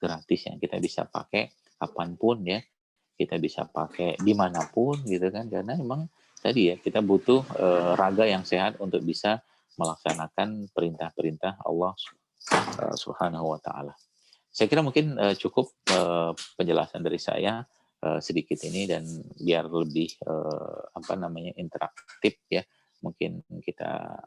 gratis yang kita bisa pakai kapanpun ya, kita bisa pakai dimanapun gitu kan, karena memang tadi ya kita butuh raga yang sehat untuk bisa melaksanakan perintah-perintah Allah Subhanahu wa taala. Saya kira mungkin cukup penjelasan dari saya sedikit ini, dan biar lebih apa namanya interaktif ya, mungkin kita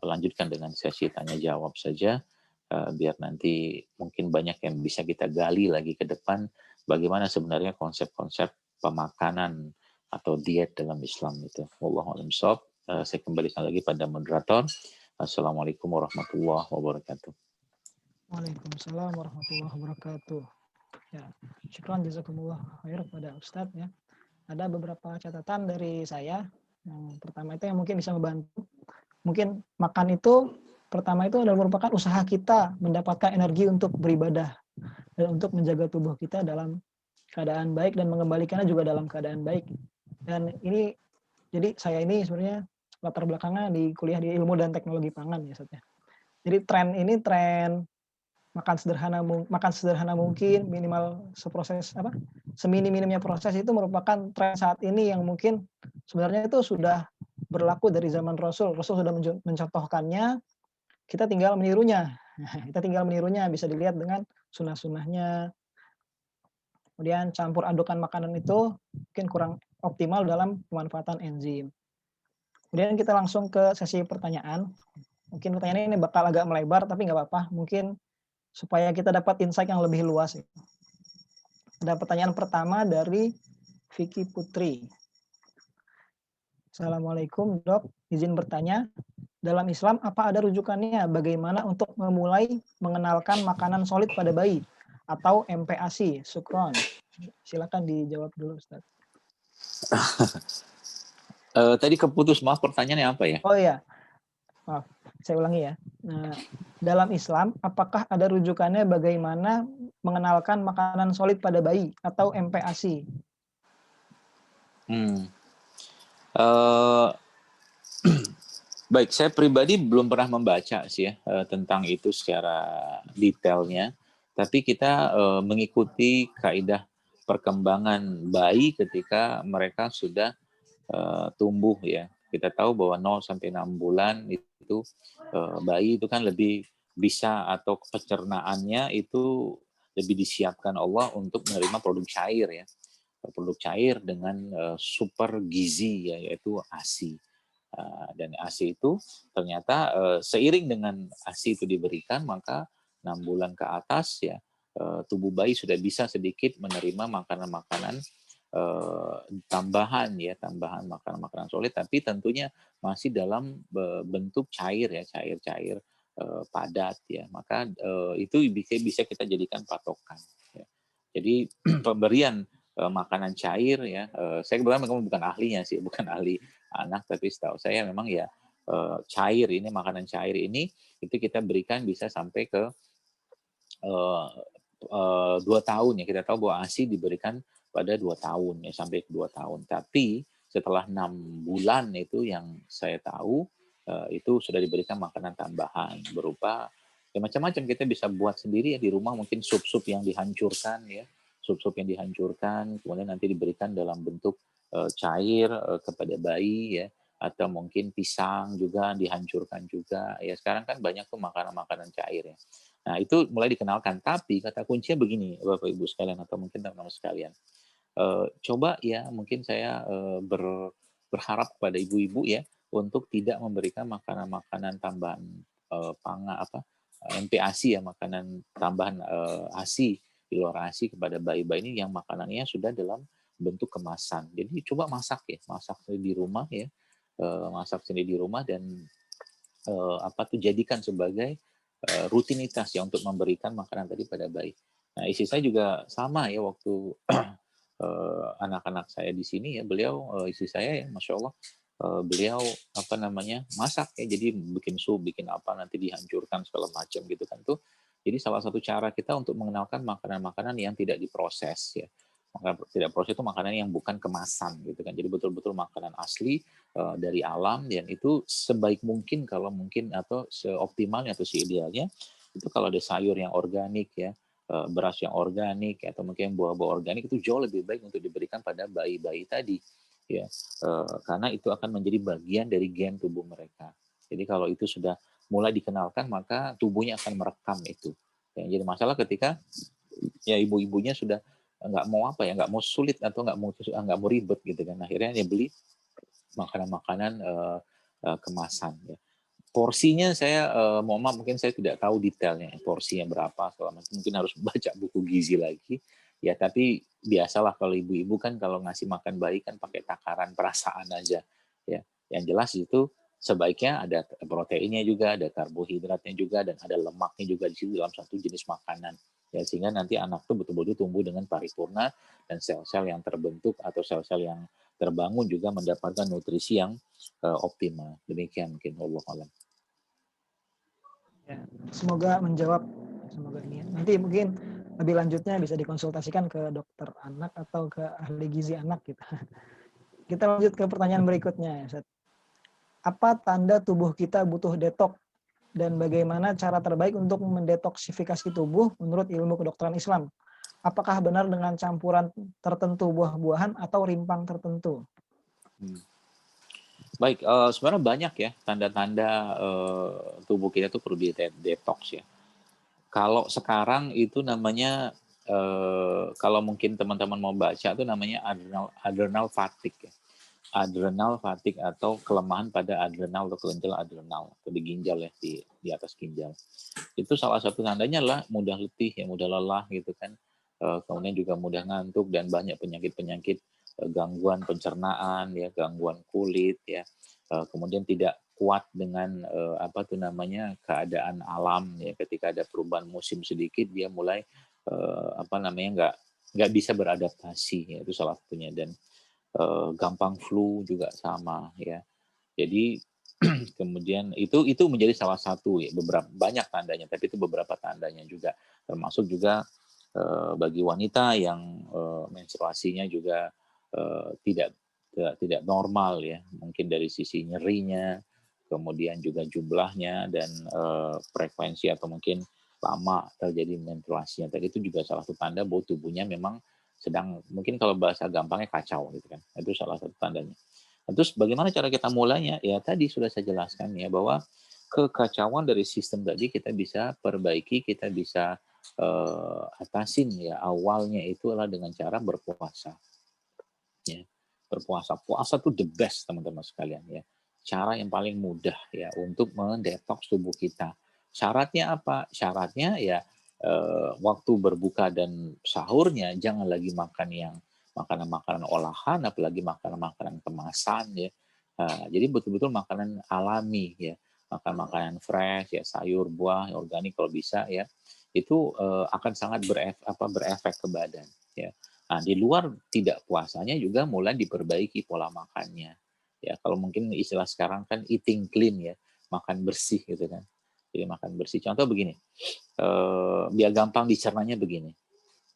melanjutkan dengan sesi tanya jawab saja, biar nanti mungkin banyak yang bisa kita gali lagi ke depan bagaimana sebenarnya konsep-konsep pemakanan atau diet dalam Islam itu. Wallahu a'lam bishawab. Saya kembalikan lagi pada moderator. Assalamualaikum warahmatullahi wabarakatuh. Waalaikumsalam warahmatullahi wabarakatuh. Ya, syukran jazakumullah khair kepada Ustadz ya. Ada beberapa catatan dari saya. Yang pertama itu yang mungkin bisa membantu. Mungkin makan itu pertama itu adalah merupakan usaha kita mendapatkan energi untuk beribadah dan untuk menjaga tubuh kita dalam keadaan baik dan mengembalikannya juga dalam keadaan baik. Dan ini jadi saya ini sebenarnya latar belakangnya di kuliah di ilmu dan teknologi pangan ya Ustadz ya. Jadi tren makan sederhana mungkin, minimal semini-minimnya proses itu merupakan tren saat ini yang mungkin sebenarnya itu sudah berlaku dari zaman Rasul. Rasul sudah mencontohkannya, kita tinggal menirunya. Kita tinggal menirunya, bisa dilihat dengan sunnah-sunnahnya. Kemudian campur adukan makanan itu mungkin kurang optimal dalam pemanfaatan enzim. Kemudian kita langsung ke sesi pertanyaan. Mungkin pertanyaan ini bakal agak melebar, tapi nggak apa-apa. Mungkin supaya kita dapat insight yang lebih luas. Ada pertanyaan pertama dari Vicky Putri. Assalamualaikum dok, izin bertanya, dalam Islam apa ada rujukannya bagaimana untuk memulai mengenalkan makanan solid pada bayi atau MPASI? Syukron. Silakan dijawab dulu Ustaz. Tadi keputus, maaf pertanyaannya apa ya? Oh iya, maaf, saya ulangi ya. Nah, dalam Islam apakah ada rujukannya bagaimana mengenalkan makanan solid pada bayi atau MPASI? Hmm. Eh, Baik, saya pribadi belum pernah membaca sih ya tentang itu secara detailnya, tapi kita mengikuti kaidah perkembangan bayi ketika mereka sudah tumbuh ya. Kita tahu bahwa 0 sampai 6 bulan itu bayi itu kan lebih bisa atau pencernaannya itu lebih disiapkan Allah untuk menerima produk cair ya. Produk cair dengan super gizi ya, yaitu ASI. Dan ASI itu ternyata seiring dengan ASI itu diberikan, maka 6 bulan ke atas ya tubuh bayi sudah bisa sedikit menerima makanan-makanan tambahan ya, tambahan makanan-makanan solid, tapi tentunya masih dalam bentuk cair ya, cair-cair padat ya. Maka itu bisa kita jadikan patokan. Ya. Jadi pemberian makanan cair ya, saya kebetulan memang bukan ahlinya sih, bukan ahli anak, tapi setahu saya memang ya cair ini, makanan cair ini itu kita berikan bisa sampai ke 2 tahun ya. Kita tahu bahwa ASI diberikan pada 2 tahun ya, sampai 2 tahun. Tapi setelah 6 bulan itu yang saya tahu itu sudah diberikan makanan tambahan berupa ya macam-macam. Kita bisa buat sendiri ya di rumah, mungkin sup-sup yang dihancurkan ya, sup-sup yang dihancurkan kemudian nanti diberikan dalam bentuk cair kepada bayi ya, atau mungkin pisang juga dihancurkan juga ya. Sekarang kan banyak tuh makanan-makanan cair ya. Nah, itu mulai dikenalkan. Tapi kata kuncinya begini, Bapak Ibu sekalian atau mungkin teman-teman sekalian. Coba ya, mungkin saya berharap kepada ibu-ibu ya untuk tidak memberikan makanan-makanan tambahan MPASI ya, makanan tambahan ASI di luar ASI kepada bayi-bayi ini yang makanannya sudah dalam bentuk kemasan. Jadi coba masak ya, masak sendiri di rumah ya, masak sendiri di rumah dan jadikan sebagai rutinitas ya untuk memberikan makanan tadi pada bayi. Nah, istri saya juga sama ya waktu anak-anak saya di sini ya, beliau istri saya ya, masya Allah, beliau masak ya, jadi bikin sup, bikin apa nanti dihancurkan segala macam gitu kan tuh. Jadi salah satu cara kita untuk mengenalkan makanan-makanan yang tidak diproses ya. Maka tidak proses itu makanan yang bukan kemasan gitu kan. Jadi betul-betul makanan asli dari alam, dan itu sebaik mungkin kalau mungkin atau seoptimalnya atau seidealnya itu kalau ada sayur yang organik ya, beras yang organik atau mungkin buah-buah organik itu jauh lebih baik untuk diberikan pada bayi-bayi tadi ya, karena itu akan menjadi bagian dari gen tubuh mereka. Jadi kalau itu sudah mulai dikenalkan maka tubuhnya akan merekam itu. Yang jadi masalah ketika ya ibu-ibunya sudah nggak mau sulit atau nggak mau ribet gitu kan, akhirnya dia beli makanan-makanan kemasan ya. Porsinya saya mohon maaf mungkin saya tidak tahu detailnya porsinya berapa, mungkin harus baca buku gizi lagi ya. Tapi biasalah kalau ibu-ibu kan kalau ngasih makan bayi kan pakai takaran perasaan aja ya. Yang jelas itu sebaiknya ada proteinnya juga, ada karbohidratnya juga, dan ada lemaknya juga di situ dalam satu jenis makanan ya, sehingga nanti anak tuh betul-betul tumbuh dengan paripurna dan sel-sel yang terbentuk atau sel-sel yang terbangun juga mendapatkan nutrisi yang optimal. Demikian mungkin, wallahu a'lam. Ya, semoga menjawab. Semoga ini. Nanti mungkin lebih lanjutnya bisa dikonsultasikan ke dokter anak atau ke ahli gizi anak gitu. Kita lanjut ke pertanyaan berikutnya. Apa tanda tubuh kita butuh detox dan bagaimana cara terbaik untuk mendetoksifikasi tubuh menurut ilmu kedokteran Islam? Apakah benar dengan campuran tertentu buah-buahan atau rimpang tertentu? Baik, sebenarnya banyak ya tanda-tanda tubuh kita tuh perlu detox ya. Kalau sekarang itu namanya kalau mungkin teman-teman mau baca itu namanya adrenal fatigue ya. Adrenal fatigue atau kelemahan pada adrenal atau kelenjar adrenal atau di ginjal ya, di atas ginjal. Itu salah satu tandanya adalah mudah letih ya, mudah lelah gitu kan. Kemudian juga mudah ngantuk dan banyak penyakit-penyakit gangguan pencernaan, ya, gangguan kulit, ya, kemudian tidak kuat dengan apa tuh namanya keadaan alam, ya, ketika ada perubahan musim sedikit dia mulai apa namanya nggak bisa beradaptasi, ya, itu salah satunya. Dan gampang flu juga sama, ya. Jadi kemudian itu menjadi salah satu, ya, beberapa banyak tandanya, tapi itu beberapa tandanya juga. Termasuk juga bagi wanita yang menstruasinya juga tidak normal, ya. Mungkin dari sisi nyerinya, kemudian juga jumlahnya dan frekuensi atau mungkin lama terjadi menstruasinya. Tadi itu juga salah satu tanda bahwa tubuhnya memang sedang, mungkin kalau bahasa gampangnya kacau gitu kan. Itu salah satu tandanya. Nah, terus bagaimana cara kita mulainya? Ya tadi sudah saya jelaskan, ya, bahwa kekacauan dari sistem tadi kita bisa perbaiki, kita bisa atasin, ya. Awalnya itu adalah dengan cara berpuasa. Ya. Berpuasa. Puasa tuh the best, teman-teman sekalian, ya. Cara yang paling mudah, ya, untuk mendetoks tubuh kita. Syaratnya apa? Syaratnya ya waktu berbuka dan sahurnya jangan lagi makan yang makanan-makanan olahan, apalagi makanan-makanan kemasan, ya. Jadi betul-betul makanan alami, ya. Makan makanan fresh, ya, sayur, buah, organik kalau bisa, ya. Itu akan sangat berefek ke badan, ya. Nah, di luar tidak puasanya juga mulai diperbaiki pola makannya. Ya, kalau mungkin istilah sekarang kan eating clean, ya, makan bersih gitu kan. Jadi makan bersih. Contoh begini, biar gampang dicernanya begini.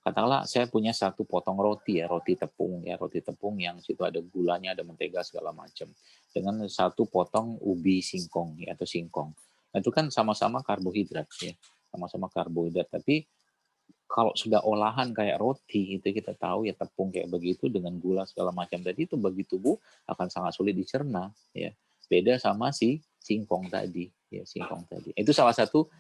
Katakanlah saya punya satu potong roti, ya, roti tepung, ya, roti tepung yang situ ada gulanya, ada mentega segala macam. Dengan satu potong ubi singkong, ya, atau singkong. Nah, itu kan sama-sama karbohidrat, ya. Sama-sama karbohidrat, tapi kalau sudah olahan kayak roti itu kita tahu, ya, tepung kayak begitu dengan gula segala macam tadi itu bagi tubuh akan sangat sulit dicerna, ya. Beda sama si singkong tadi, ya, singkong tadi. Itu salah satu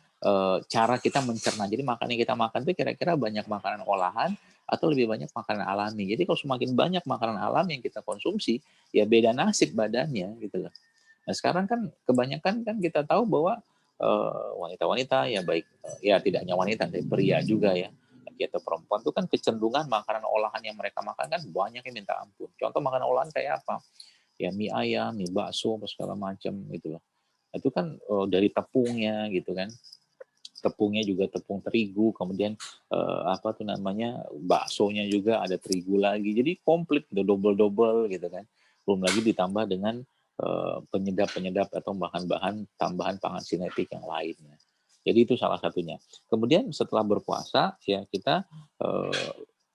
cara kita mencerna. Jadi makanan yang kita makan itu kira-kira banyak makanan olahan atau lebih banyak makanan alami. Jadi kalau semakin banyak makanan alam yang kita konsumsi, ya beda nasib badannya gitu loh. Nah, sekarang kan kebanyakan kan kita tahu bahwa wanita-wanita, ya, baik ya tidak hanya wanita, tapi pria juga, ya, laki atau perempuan itu kan kecenderungan makanan olahan yang mereka makan kan banyak yang minta ampun. Contoh makanan olahan kayak apa? Ya mie ayam, mie bakso, segala macam gitu loh. Itu kan dari tepungnya gitu kan. Tepungnya juga tepung terigu, kemudian apa tuh namanya baksonya juga ada terigu lagi. Jadi komplit gitu, double-double gitu kan. Belum lagi ditambah dengan penyedap-penyedap atau bahan-bahan tambahan pangan sintetik yang lainnya. Jadi itu salah satunya. Kemudian setelah berpuasa, ya, kita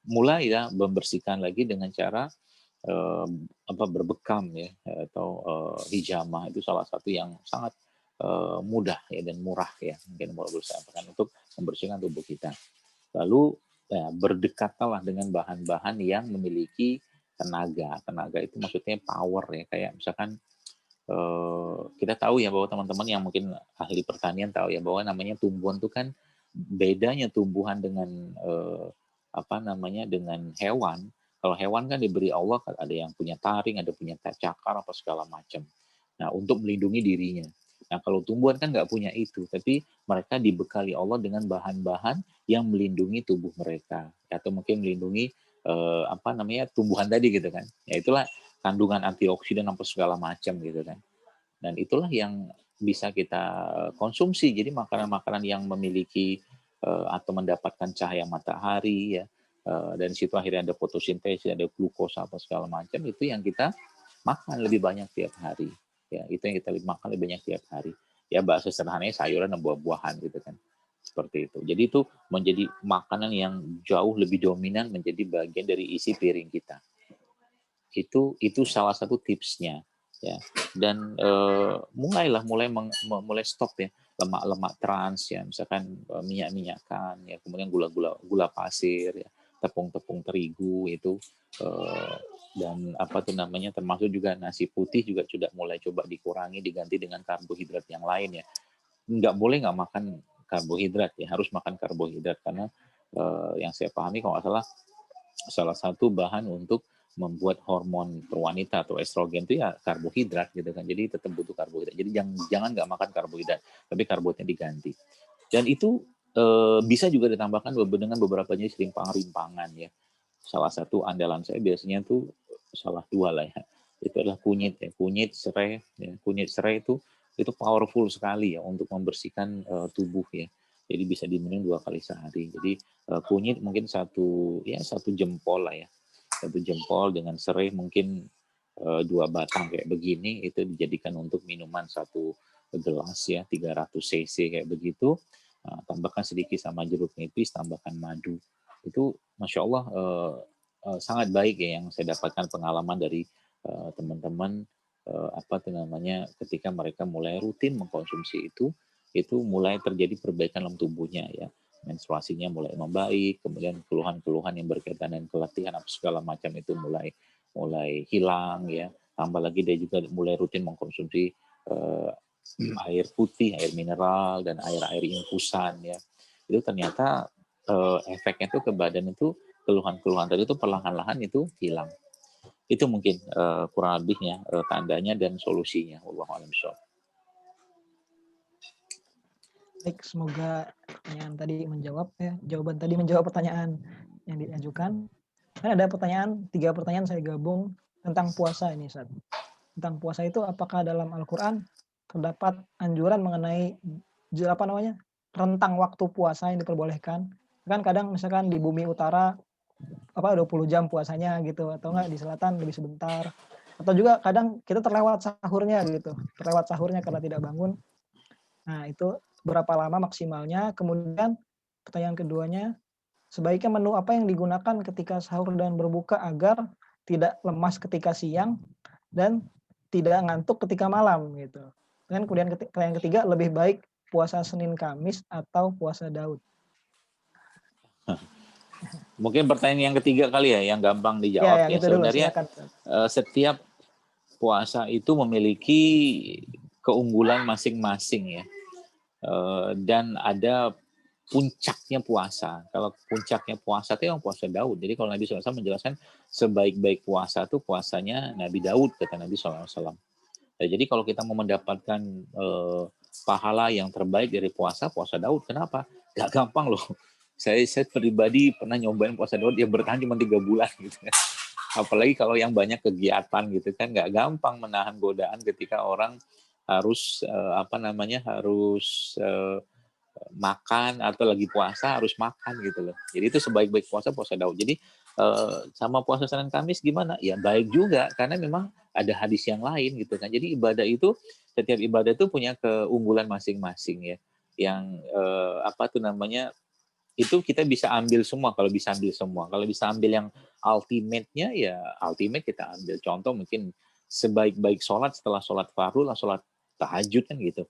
mulai, ya, membersihkan lagi dengan cara eh, apa berbekam, ya, atau hijamah. Itu salah satu yang sangat mudah, ya, dan murah, ya, mungkin mau sampaikan untuk membersihkan tubuh kita. Lalu, ya, berdekatlah dengan bahan-bahan yang memiliki tenaga. Tenaga itu maksudnya power, ya, kayak misalkan kita tahu, ya, bahwa teman-teman yang mungkin ahli pertanian tahu, ya, bahwa namanya tumbuhan itu kan bedanya tumbuhan dengan apa namanya dengan hewan. Kalau hewan kan diberi Allah, kan ada yang punya taring, ada punya cakar apa segala macam. Nah, untuk melindungi dirinya. Nah, kalau tumbuhan kan nggak punya itu, tapi mereka dibekali Allah dengan bahan-bahan yang melindungi tubuh mereka, atau mungkin melindungi apa namanya tumbuhan tadi gitu kan. Ya itulah kandungan antioksidan apa segala macam gitu kan. Dan itulah yang bisa kita konsumsi. Jadi makanan-makanan yang memiliki atau mendapatkan cahaya matahari, ya, dan situ akhirnya ada fotosintesis, ada glukosa apa segala macam, itu yang kita makan lebih banyak tiap hari. Ya, itu yang kita makan lebih banyak tiap hari. Ya, bahasa sederhananya sayuran dan buah-buahan gitu kan. Seperti itu. Jadi itu menjadi makanan yang jauh lebih dominan menjadi bagian dari isi piring kita. Itu salah satu tipsnya, ya. Dan mulai stop, ya, lemak-lemak trans, ya, misalkan minyak-minyakan, ya, kemudian gula pasir, ya, tepung-tepung terigu itu, dan apa tuh namanya termasuk juga nasi putih juga sudah mulai coba dikurangi, diganti dengan karbohidrat yang lain, ya. Nggak boleh nggak makan karbohidrat, ya, harus makan karbohidrat karena yang saya pahami kalau nggak salah satu bahan untuk membuat hormon perwanita atau estrogen itu ya karbohidrat gitu kan. Jadi tetap butuh karbohidrat. Jadi jangan nggak makan karbohidrat, tapi karbohidratnya diganti. Dan itu bisa juga ditambahkan dengan beberapa jenis rimpangan-rimpangan, ya. salah satu andalan saya biasanya tuh salah dua lah ya. Itu adalah kunyit ya, kunyit serai ya. Kunyit serai itu powerful sekali ya untuk membersihkan tubuh ya. Jadi bisa diminum 2 kali sehari. Jadi kunyit mungkin satu jempol lah ya. Satu jempol dengan serai mungkin 2 batang kayak begini itu dijadikan untuk minuman 1 gelas ya 300 cc kayak begitu. Tambahkan sedikit sama jeruk nipis, tambahkan madu. Itu Masya Allah sangat baik ya yang saya dapatkan pengalaman dari teman-teman apa tuh namanya ketika mereka mulai rutin mengkonsumsi itu mulai terjadi perbaikan dalam tubuhnya ya, menstruasinya mulai membaik, kemudian keluhan-keluhan yang berkaitan dengan keletihan apa segala macam itu mulai mulai hilang ya, tambah lagi dia juga mulai rutin mengkonsumsi air putih, air mineral dan air-air infusan ya, itu ternyata efeknya tuh ke badan itu keluhan-keluhan tadi itu perlahan-lahan itu hilang. Itu mungkin kurang lebihnya tandanya dan solusinya. Wallahu a'lam bishawab. Baik, semoga pertanyaan tadi menjawab ya, jawaban tadi menjawab pertanyaan yang diajukan. Dan ada pertanyaan, 3 pertanyaan saya gabung tentang puasa ini, Ustaz. Tentang puasa itu apakah dalam Al-Qur'an terdapat anjuran mengenai rentang waktu puasa yang diperbolehkan? Kan kadang misalkan di bumi utara 20 jam puasanya gitu, atau enggak di selatan lebih sebentar. Atau juga kadang kita terlewat sahurnya gitu, terlewat sahurnya karena tidak bangun. Nah, itu berapa lama maksimalnya? Kemudian pertanyaan keduanya, sebaiknya menu apa yang digunakan ketika sahur dan berbuka agar tidak lemas ketika siang dan tidak ngantuk ketika malam gitu. Dan kemudian pertanyaan ketiga, lebih baik puasa Senin Kamis atau puasa Daud? Mungkin pertanyaan yang ketiga kali ya, yang gampang dijawab Ya, yang ya. itu dulu, Sebenarnya silakan. setiap puasa itu memiliki keunggulan masing-masing ya. Dan ada puncaknya puasa. Kalau puncaknya puasa itu yang puasa Daud. Jadi kalau Nabi SAW menjelaskan sebaik-baik puasa itu puasanya Nabi Daud, kata Nabi SAW. Nah, jadi kalau kita mau mendapatkan pahala yang terbaik dari puasa Daud. Kenapa? Gak gampang loh. Saya pribadi pernah nyobain puasa Daud yang bertahan cuma 3 bulan gitu. Apalagi kalau yang banyak kegiatan gitu kan, nggak gampang menahan godaan ketika orang harus harus makan atau lagi puasa harus makan gitu loh. Jadi itu sebaik-baik puasa Daud. Jadi sama puasa Senin Kamis gimana? Ya baik juga karena memang ada hadis yang lain gitu kan. Jadi ibadah itu setiap ibadah itu punya keunggulan masing-masing ya. Yang itu kita bisa ambil semua kalau bisa ambil semua. Kalau bisa ambil yang ultimate-nya ya ultimate kita ambil. Contoh mungkin sebaik-baik sholat setelah sholat fardu lah sholat tahajud kan gitu.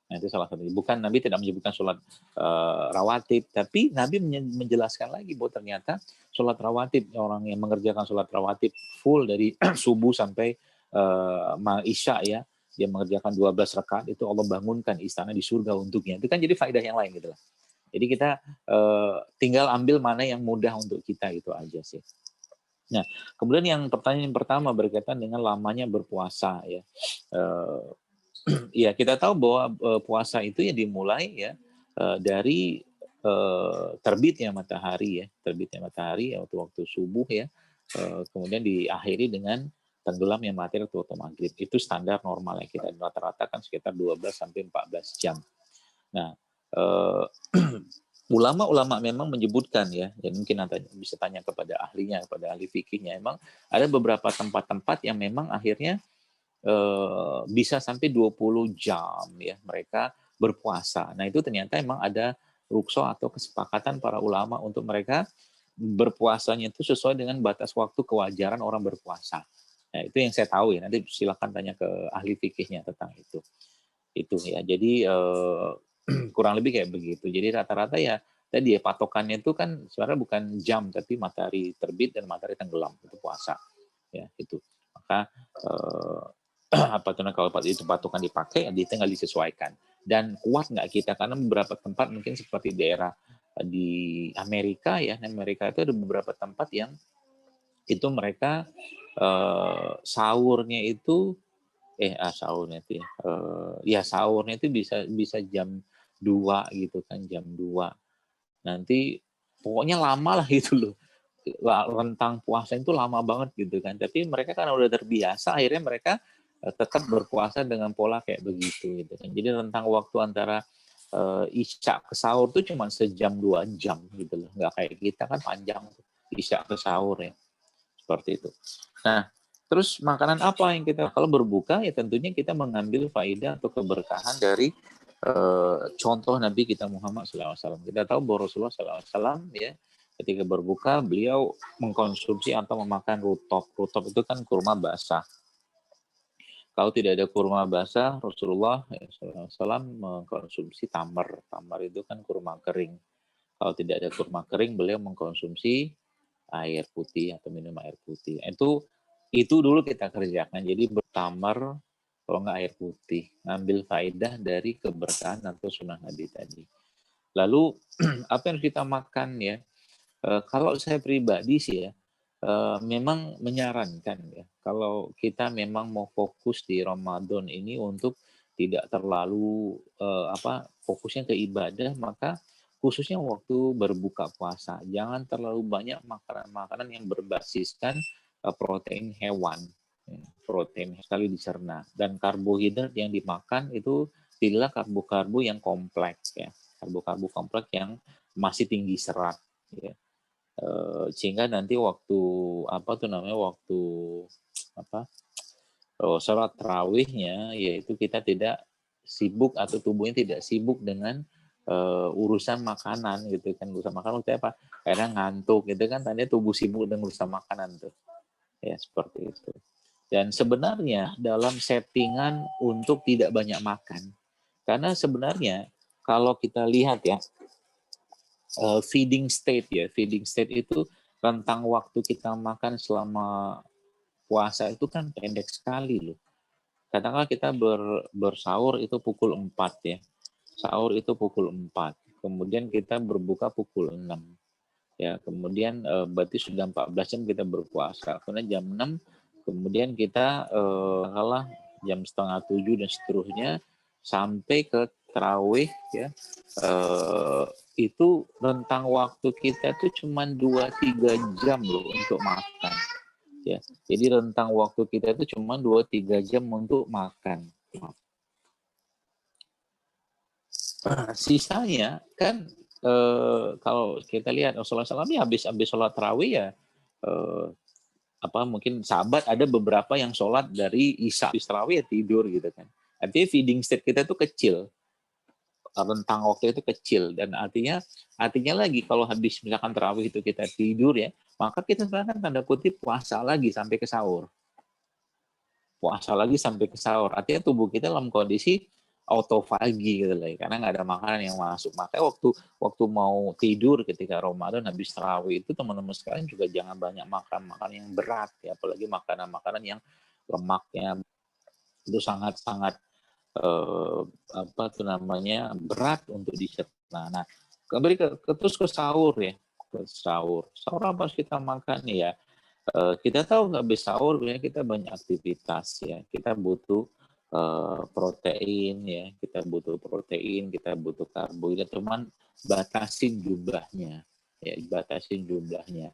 Nah, itu salah satunya. Bukan Nabi tidak menyebutkan sholat rawatib, tapi Nabi menjelaskan lagi bahwa ternyata sholat rawatib, orang yang mengerjakan sholat rawatib full dari subuh sampai isya ya, dia mengerjakan 12 rakaat itu Allah bangunkan istana di surga untuknya. Itu kan jadi faedah yang lain gitu lah. Jadi kita tinggal ambil mana yang mudah untuk kita, itu aja sih. Nah, kemudian yang pertanyaan pertama berkaitan dengan lamanya berpuasa ya. Ya kita tahu bahwa puasa itu ya dimulai ya dari terbitnya matahari ya waktu subuh ya, kemudian diakhiri dengan tenggelamnya matahari waktu maghrib. Itu standar normal ya, kita rata-rata kan sekitar 12 sampai 14 jam. Nah, ulama-ulama memang menyebutkan ya, mungkin bisa tanya kepada ahlinya, kepada ahli fikihnya, emang ada beberapa tempat-tempat yang memang akhirnya bisa sampai 20 jam ya mereka berpuasa. Nah, itu ternyata emang ada rukso atau kesepakatan para ulama untuk mereka berpuasanya itu sesuai dengan batas waktu kewajaran orang berpuasa. Nah, itu yang saya tahu ya. Nanti silakan tanya ke ahli fikihnya tentang itu. Itu ya. Jadi kurang lebih kayak begitu. Jadi rata-rata ya tadi ya patokannya itu kan sebenarnya bukan jam tapi matahari terbit dan matahari tenggelam itu puasa. Ya, itu. Maka kalau itu patokan dipakai, tinggal disesuaikan. Dan kuat nggak kita? Karena beberapa tempat mungkin seperti daerah di Amerika ya, Amerika itu ada beberapa tempat yang itu mereka sahurnya itu sahurnya itu bisa jam 2 gitu kan, jam 2. Nanti pokoknya lama lah gitu loh. rentang puasa itu lama banget gitu kan. Tapi mereka kan udah terbiasa, akhirnya mereka tetap berpuasa dengan pola kayak begitu gitu kan. Jadi rentang waktu antara isya ke sahur tuh cuma sejam 2 jam gitu loh. Nggak kayak kita kan panjang isya ke sahur ya. Seperti itu. Nah, terus makanan apa yang kita kalau berbuka ya tentunya kita mengambil faedah atau keberkahan dari contoh Nabi kita Muhammad SAW. Kita tahu bahwa Rasulullah SAW ya ketika berbuka beliau mengkonsumsi atau memakan rutop. Rutop itu kan kurma basah. Kalau tidak ada kurma basah, Rasulullah SAW mengkonsumsi tamar. Tamar itu kan kurma kering. Kalau tidak ada kurma kering, beliau mengkonsumsi air putih atau minum air putih. Itu dulu kita kerjakan. Jadi bertamar, kalau nggak air putih, ngambil faedah dari keberkahan atau sunnah Nabi tadi. Lalu apa yang kita makan ya? Kalau saya pribadi sih ya, memang menyarankan ya, kalau kita memang mau fokus di Ramadan ini untuk tidak terlalu fokusnya ke ibadah, maka khususnya waktu berbuka puasa, jangan terlalu banyak makanan-makanan yang berbasiskan protein hewan, ya, protein sekali dicerna, dan karbohidrat yang dimakan itu pilihlah karbo-karbo yang kompleks ya, karbo-karbo kompleks yang masih tinggi serat ya. Sehingga nanti waktu waktu sholat tarawihnya yaitu kita tidak sibuk atau tubuhnya tidak sibuk dengan urusan makanan gitu kan. Urusan makanan itu apa? Karena ngantuk gitu kan, tadinya tubuh sibuk dengan urusan makanan tuh ya, seperti itu. Dan sebenarnya dalam settingan untuk tidak banyak makan, karena sebenarnya kalau kita lihat ya, feeding state itu rentang waktu kita makan selama puasa itu kan pendek sekali loh. Katakanlah kita bersahur itu pukul 4 ya. Sahur itu pukul 4. Kemudian kita berbuka pukul 6. Ya, kemudian berarti sudah 14 jam kita berpuasa. Kemudian jam 6 kemudian kita jam setengah 7 dan seterusnya sampai ke tarawih ya. Itu rentang waktu kita tuh cuma 2-3 jam loh untuk makan. Ya, jadi rentang waktu kita itu cuma 2-3 jam untuk makan. Sisanya kan kalau kita lihat Rasulullah SAW ya habis sholat tarawih ya mungkin sahabat ada beberapa yang sholat dari isya habis tarawih ya tidur gitu kan. Artinya feeding state kita itu kecil, rentang waktu itu kecil, dan artinya lagi kalau habis misalkan tarawih itu kita tidur ya, maka kita sebenarnya tanda kutip puasa lagi sampai ke sahur. Puasa lagi sampai ke sahur. Artinya tubuh kita dalam kondisi autofagi gitu lah, karena nggak ada makanan yang masuk. Makanya waktu mau tidur ketika Ramadan habis tarawih itu teman-teman sekalian juga jangan banyak makan makanan yang berat ya, apalagi makanan-makanan yang lemaknya itu sangat-sangat berat untuk dicerna. Nah, kembali terus ke sahur ya. Ke sahur. Sahur apa kita makan ya? Kita tahu nggak habis sahur kita banyak aktivitas ya. Kita butuh protein ya, kita butuh karbohidrat, cuman batasin jumlahnya ya, batasin jumlahnya.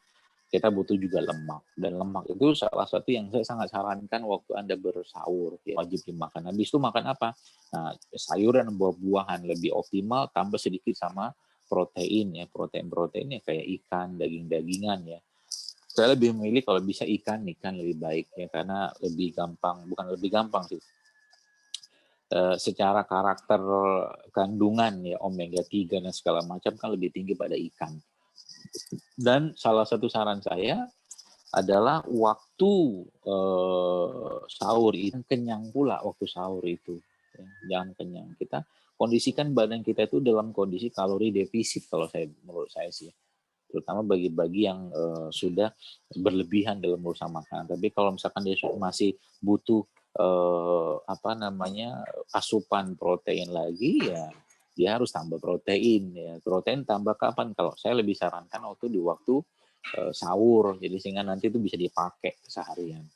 Kita butuh juga lemak, dan lemak itu salah satu yang saya sangat sarankan waktu Anda bersahur ya, wajib dimakan. Habis itu makan apa? Nah, sayuran, buah-buahan lebih optimal, tambah sedikit sama protein ya, protein ya kayak ikan, daging-dagingan ya. Saya lebih memilih kalau bisa ikan lebih baik ya, karena lebih gampang, bukan lebih gampang sih, secara karakter kandungan ya omega 3 dan segala macam kan lebih tinggi pada ikan. Dan salah satu saran saya adalah waktu sahur itu kenyang pula waktu sahur itu. Ya, jangan kenyang. Kita kondisikan badan kita itu dalam kondisi kalori defisit menurut saya sih. Terutama bagi yang sudah berlebihan dalam urusan makanan. Tapi kalau misalkan dia masih butuh asupan protein lagi ya, dia harus tambah protein ya. Protein tambah kapan? Kalau saya lebih sarankan di waktu sahur, jadi sehingga nanti itu bisa dipakai seharian.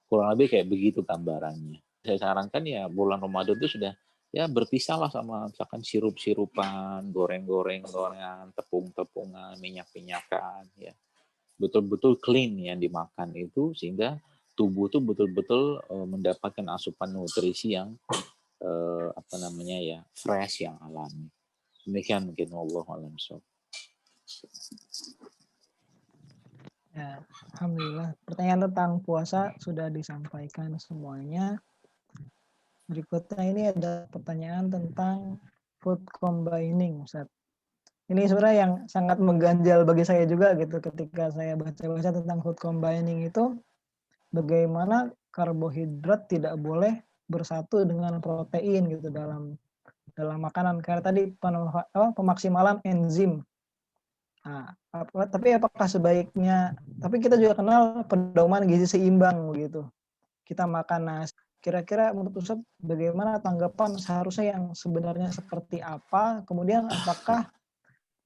Kurang lebih kayak begitu gambarannya. Saya sarankan ya bulan Ramadan itu sudah ya berpisahlah sama misalkan sirup-sirupan, goreng-gorengan, tepung-tepungan, minyak-minyakan ya. betul-betul clean yang dimakan itu, sehingga tubuh tuh betul-betul mendapatkan asupan nutrisi yang apa namanya ya, fresh, yang alami. Demikian mungkin, wallahu a'lam bishawab. Ya, alhamdulillah. Pertanyaan tentang puasa sudah disampaikan semuanya. Berikutnya ini ada pertanyaan tentang food combining, Ustaz. Ini sebenarnya yang sangat mengganjal bagi saya juga gitu ketika saya baca-baca tentang food combining itu, bagaimana karbohidrat tidak boleh bersatu dengan protein gitu dalam makanan. Karena tadi pemaksimalan enzim. Nah, tapi apakah sebaiknya, tapi kita juga kenal pedoman gizi seimbang begitu. Kita makan nasi. Kira-kira menurut Ustaz bagaimana tanggapan seharusnya yang sebenarnya seperti apa? Kemudian apakah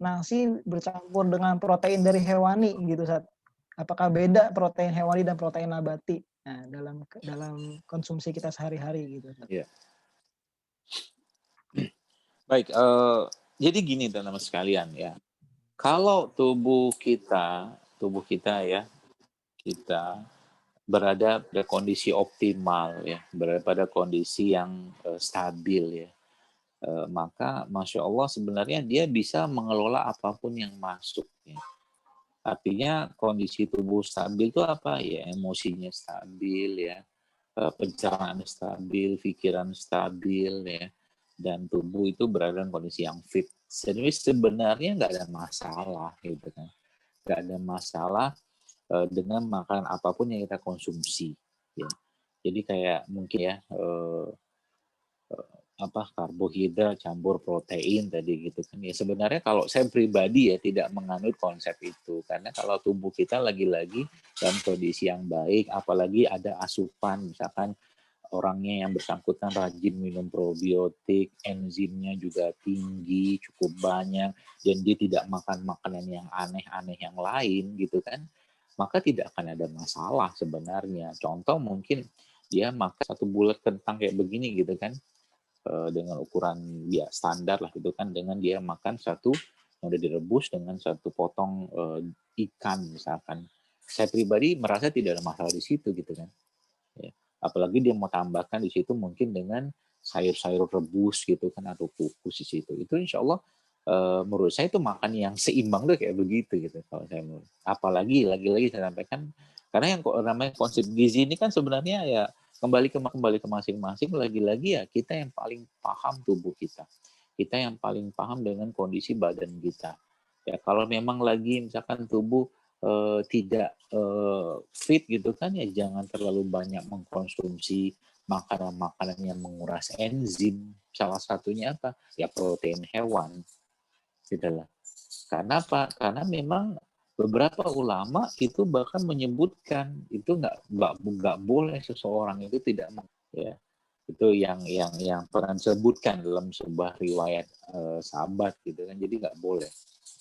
nasi bercampur dengan protein dari hewani gitu Ustaz? Apakah beda protein hewani dan protein nabati? Nah, dalam konsumsi kita sehari-hari gitu Ustaz. Ya. Baik, jadi gini teman-teman sekalian ya. Kalau tubuh kita ya, kita berada pada kondisi optimal ya, berada pada kondisi yang stabil ya, maka masya Allah sebenarnya dia bisa mengelola apapun yang masuk ya. Artinya kondisi tubuh stabil itu apa ya, emosinya stabil ya, pencernaan stabil, pikiran stabil ya, dan tubuh itu berada dalam kondisi yang fit. Jadi sebenarnya nggak ada masalah gitu kan, nggak ada masalah dengan makanan apapun yang kita konsumsi. Ya. Jadi kayak mungkin ya apa karbohidrat campur protein tadi gitu kan, ya sebenarnya kalau saya pribadi ya tidak menganut konsep itu, karena kalau tubuh kita lagi-lagi dalam kondisi yang baik, apalagi ada asupan, misalkan orangnya yang bersangkutan rajin minum probiotik, enzimnya juga tinggi, cukup banyak, dan dia tidak makan makanan yang aneh-aneh yang lain gitu kan, maka tidak akan ada masalah sebenarnya. Contoh mungkin dia makan satu bulat kentang kayak begini gitu kan, dengan ukuran dia standar lah gitu kan, dengan dia makan satu yang udah direbus dengan satu potong ikan misalkan. Saya pribadi merasa tidak ada masalah di situ gitu kan. Ya. Apalagi dia mau tambahkan di situ mungkin dengan sayur-sayur rebus gitu kan, atau kukus di situ. Itu insya Allah menurut saya itu makan yang seimbang tuh kayak begitu gitu kalau saya menurut. Apalagi lagi-lagi saya sampaikan, karena yang namanya konsep gizi ini kan sebenarnya ya kembali ke masing-masing, lagi-lagi ya kita yang paling paham tubuh kita. Kita yang paling paham dengan kondisi badan kita. Ya kalau memang lagi misalkan tubuh tidak fit gitu kan, ya jangan terlalu banyak mengkonsumsi makanan-makanan yang menguras enzim. Salah satunya apa? Ya protein hewan. Gitu lah. Karena apa? Karena memang beberapa ulama itu bahkan menyebutkan itu nggak boleh seseorang itu tidak ya, itu yang pernah disebutkan dalam sebuah riwayat sahabat gitu kan, jadi nggak boleh.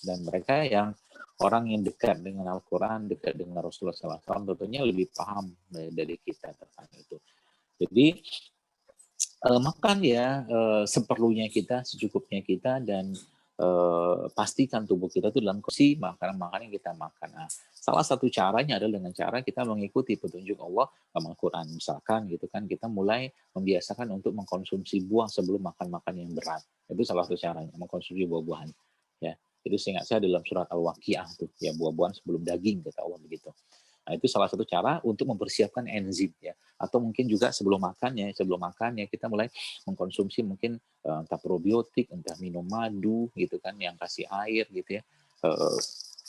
Dan mereka yang orang yang dekat dengan Al-Quran, dekat dengan Rasulullah SAW, tentunya lebih paham dari kita tentang itu. Jadi makan ya seperlunya kita, secukupnya kita, dan pastikan tubuh kita itu dalam kondisi makanan-makanan yang kita makan. Nah, salah satu caranya adalah dengan cara kita mengikuti petunjuk Allah dalam Al-Quran. Misalkan gitu kan, kita mulai membiasakan untuk mengkonsumsi buah sebelum makan-makan yang berat. Itu salah satu caranya, mengkonsumsi buah-buahan. Ya, itu seingat saya dalam surat Al-Waqiah tuh, ya buah-buahan sebelum daging kata Allah begitu. Nah, itu salah satu cara untuk mempersiapkan enzim ya. Atau mungkin juga sebelum makan ya kita mulai mengkonsumsi mungkin entah probiotik, entah minum madu gitu kan yang kasih air gitu ya.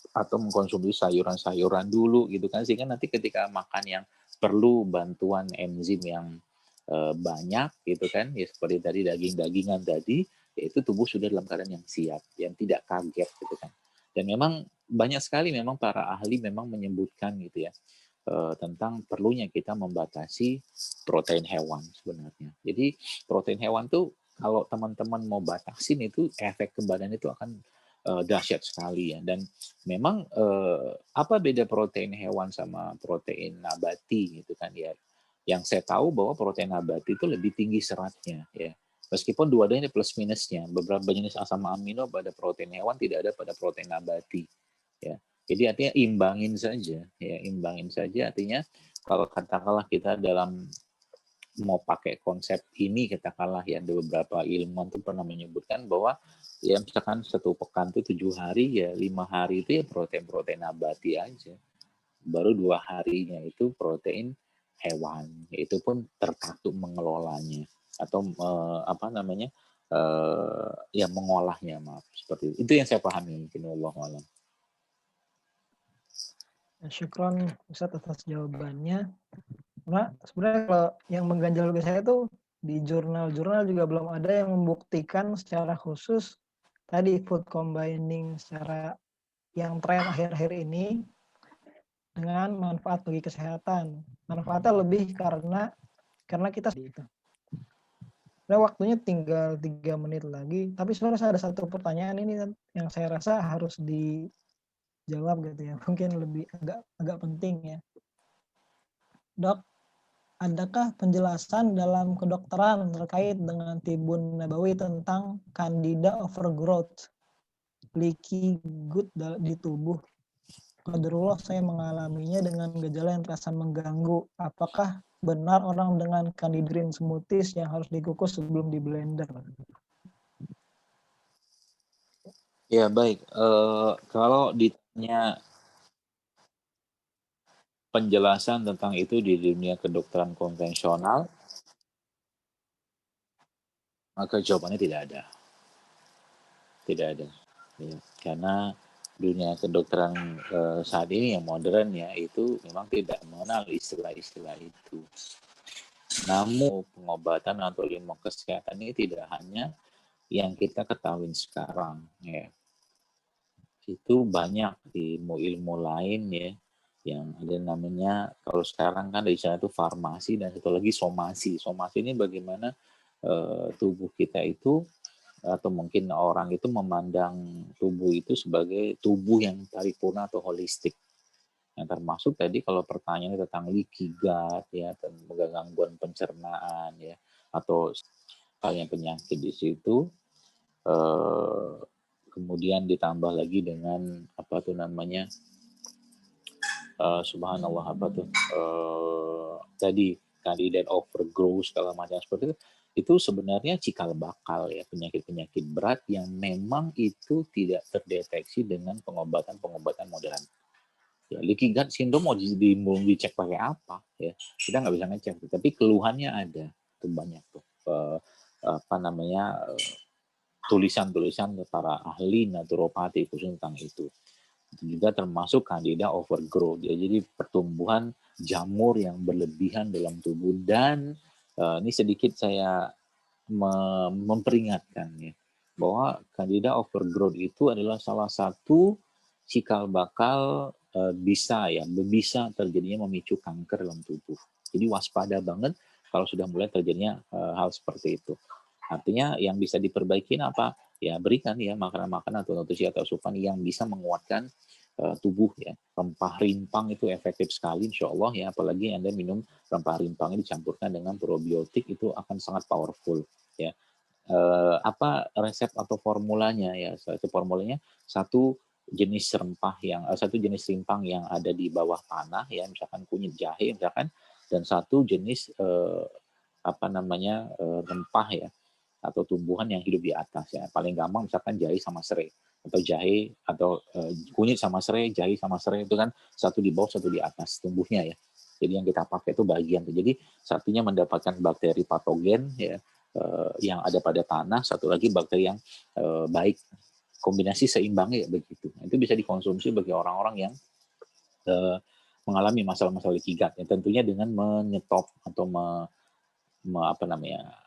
Atau mengkonsumsi sayuran-sayuran dulu gitu kan, sehingga nanti ketika makan yang perlu bantuan enzim yang banyak gitu kan, ya seperti tadi daging-dagingan tadi, yaitu tubuh sudah dalam keadaan yang siap, yang tidak kaget gitu kan. Dan memang banyak sekali memang para ahli memang menyebutkan gitu ya tentang perlunya kita membatasi protein hewan sebenarnya. Jadi protein hewan tuh kalau teman-teman mau batasin itu efek ke badan itu akan dahsyat sekali ya. Dan memang apa beda protein hewan sama protein nabati gitu kan ya. Yang saya tahu bahwa protein nabati itu lebih tinggi seratnya ya. Meskipun dua-duanya plus minusnya, beberapa jenis asam amino pada protein hewan tidak ada pada protein nabati. Ya. Jadi artinya imbangin saja, ya imbangin saja. Artinya kalau katakanlah kita dalam mau pakai konsep ini, katakanlah ya ada beberapa ilmuwan tuh pernah menyebutkan bahwa ya misalkan 1 pekan itu 7 hari, ya 5 hari itu ya protein nabati aja, baru 2 harinya itu protein hewan, itu pun tertakut mengelolanya atau apa namanya ya mengolahnya, maaf, seperti itu yang saya pahami mungkin, wallahu alam. Syukron Ustaz atas jawabannya. Nah, sebenarnya kalau yang mengganjal bagi saya tuh di jurnal-jurnal juga belum ada yang membuktikan secara khusus tadi food combining secara yang tren akhir-akhir ini dengan manfaat bagi kesehatan. Manfaatnya lebih karena kita itu. Nah, waktunya tinggal 3 menit lagi, tapi sebenarnya ada satu pertanyaan ini yang saya rasa harus dijawab gitu ya. Mungkin lebih agak penting ya. Dok, adakah penjelasan dalam kedokteran terkait dengan tibun nabawi tentang candida overgrowth, leaky gut di tubuh? Qadarullah saya mengalaminya dengan gejala yang terasa mengganggu. Apakah benar orang dengan candida green smoothies yang harus dikukus sebelum di blender? Ya baik, kalau ditanya penjelasan tentang itu di dunia kedokteran konvensional, maka jawabannya tidak ada. Tidak ada. Ya, karena dunia kedokteran saat ini yang modern ya itu memang tidak mengenal istilah-istilah itu. Namun pengobatan atau ilmu kesehatan ini tidak hanya yang kita ketahui sekarang ya. Itu banyak ilmu-ilmu lain ya yang ada namanya, kalau sekarang kan di sana itu farmasi dan satu lagi somasi. Somasi ini bagaimana tubuh kita itu atau mungkin orang itu memandang tubuh itu sebagai tubuh yang paripurna atau holistik. Yang termasuk tadi kalau pertanyaan tentang leaky gut ya, tentang gangguan pencernaan ya, atau halnya penyakit di situ, kemudian ditambah lagi dengan apa tuh namanya, subhanallah apa tuh tadi kandidat overgrowth segala macam seperti itu sebenarnya cikal bakal ya penyakit-penyakit berat yang memang itu tidak terdeteksi dengan pengobatan modern. Ya, leaky gut syndrome mau dicek pakai apa ya, kita nggak bisa ngecek, tapi keluhannya ada tuh banyak tuh apa namanya tulisan-tulisan para ahli naturopati khusus tentang itu. Itu juga termasuk candida overgrowth ya, jadi pertumbuhan jamur yang berlebihan dalam tubuh. Dan ini sedikit saya memperingatkan ya bahwa candida overgrowth itu adalah salah satu cikal bakal bisa terjadinya memicu kanker dalam tubuh. Jadi waspada banget kalau sudah mulai terjadinya hal seperti itu. Artinya yang bisa diperbaiki apa? Ya berikan ya makanan-makanan atau nutrisi atau asupan yang bisa menguatkan tubuh ya. Rempah rimpang itu efektif sekali insya Allah ya, apalagi Anda minum rempah rimpang dicampurkan dengan probiotik itu akan sangat powerful ya. Apa resep atau formulanya ya? Satu formulanya satu jenis rimpang yang ada di bawah tanah ya, misalkan kunyit jahe misalkan, dan satu jenis apa namanya rempah ya atau tumbuhan yang hidup di atas ya. Paling gampang misalkan jahe sama serai, atau jahe atau kunyit sama serai, jahe sama serai itu kan satu di bawah satu di atas tumbuhnya ya. Jadi yang kita pakai itu bagian itu. Jadi satunya mendapatkan bakteri patogen ya yang ada pada tanah, satu lagi bakteri yang baik. Kombinasi seimbangnya ya begitu. Itu bisa dikonsumsi bagi orang-orang yang mengalami masalah-masalah leaky gut ya, tentunya dengan menyetop atau apa namanya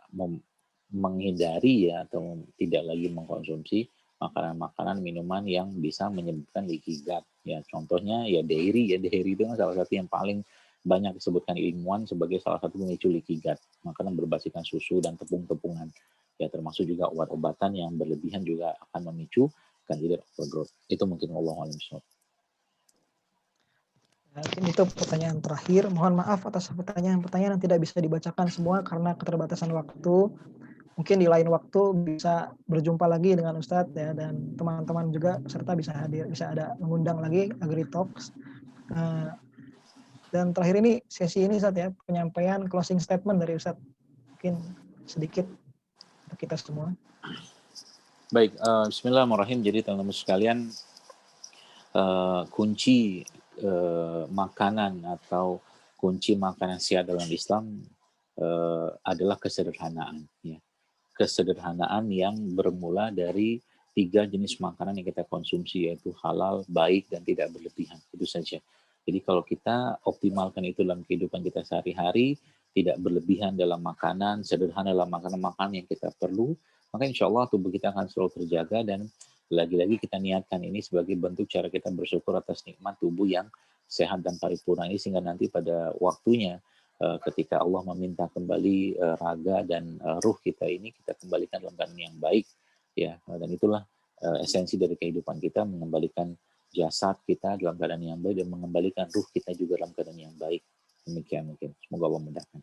menghindari ya atau tidak lagi mengkonsumsi makanan-makanan minuman yang bisa menyebabkan leaky gut ya, contohnya ya dairy itu kan salah satu yang paling banyak disebutkan ilmuwan sebagai salah satu pemicu leaky gut, makanan berbasiskan susu dan tepung-tepungan ya, termasuk juga obat-obatan yang berlebihan juga akan memicu candida overgrowth. Itu mungkin Allah alam. Itu pertanyaan terakhir. Mohon maaf atas pertanyaan-pertanyaan yang tidak bisa dibacakan semua karena keterbatasan waktu. mungkin di lain waktu bisa berjumpa lagi dengan Ustadz ya, dan teman-teman juga peserta bisa hadir, bisa ada mengundang lagi Agri Talks. Dan terakhir ini sesi ini Ustadz ya, penyampaian closing statement dari Ustadz, mungkin sedikit untuk kita semua. Baik, bismillahirrahmanirrahim. Jadi teman-teman sekalian, kunci makanan atau kunci makanan sehat dalam Islam adalah kesederhanaan. Ya. Kesederhanaan yang bermula dari 3 jenis makanan yang kita konsumsi, yaitu halal, baik, dan tidak berlebihan. Itu saja. Jadi kalau kita optimalkan itu dalam kehidupan kita sehari-hari, tidak berlebihan dalam makanan, sederhana dalam makanan-makanan yang kita perlu, maka insya Allah tubuh kita akan selalu terjaga, dan lagi-lagi kita niatkan ini sebagai bentuk cara kita bersyukur atas nikmat tubuh yang sehat dan paripurna ini, sehingga nanti pada waktunya ketika Allah meminta kembali raga dan ruh kita ini, kita kembalikan dalam keadaan yang baik, ya. Dan itulah esensi dari kehidupan kita, mengembalikan jasad kita dalam keadaan yang baik dan mengembalikan ruh kita juga dalam keadaan yang baik. Demikian mungkin. Semoga Allah mudahkan.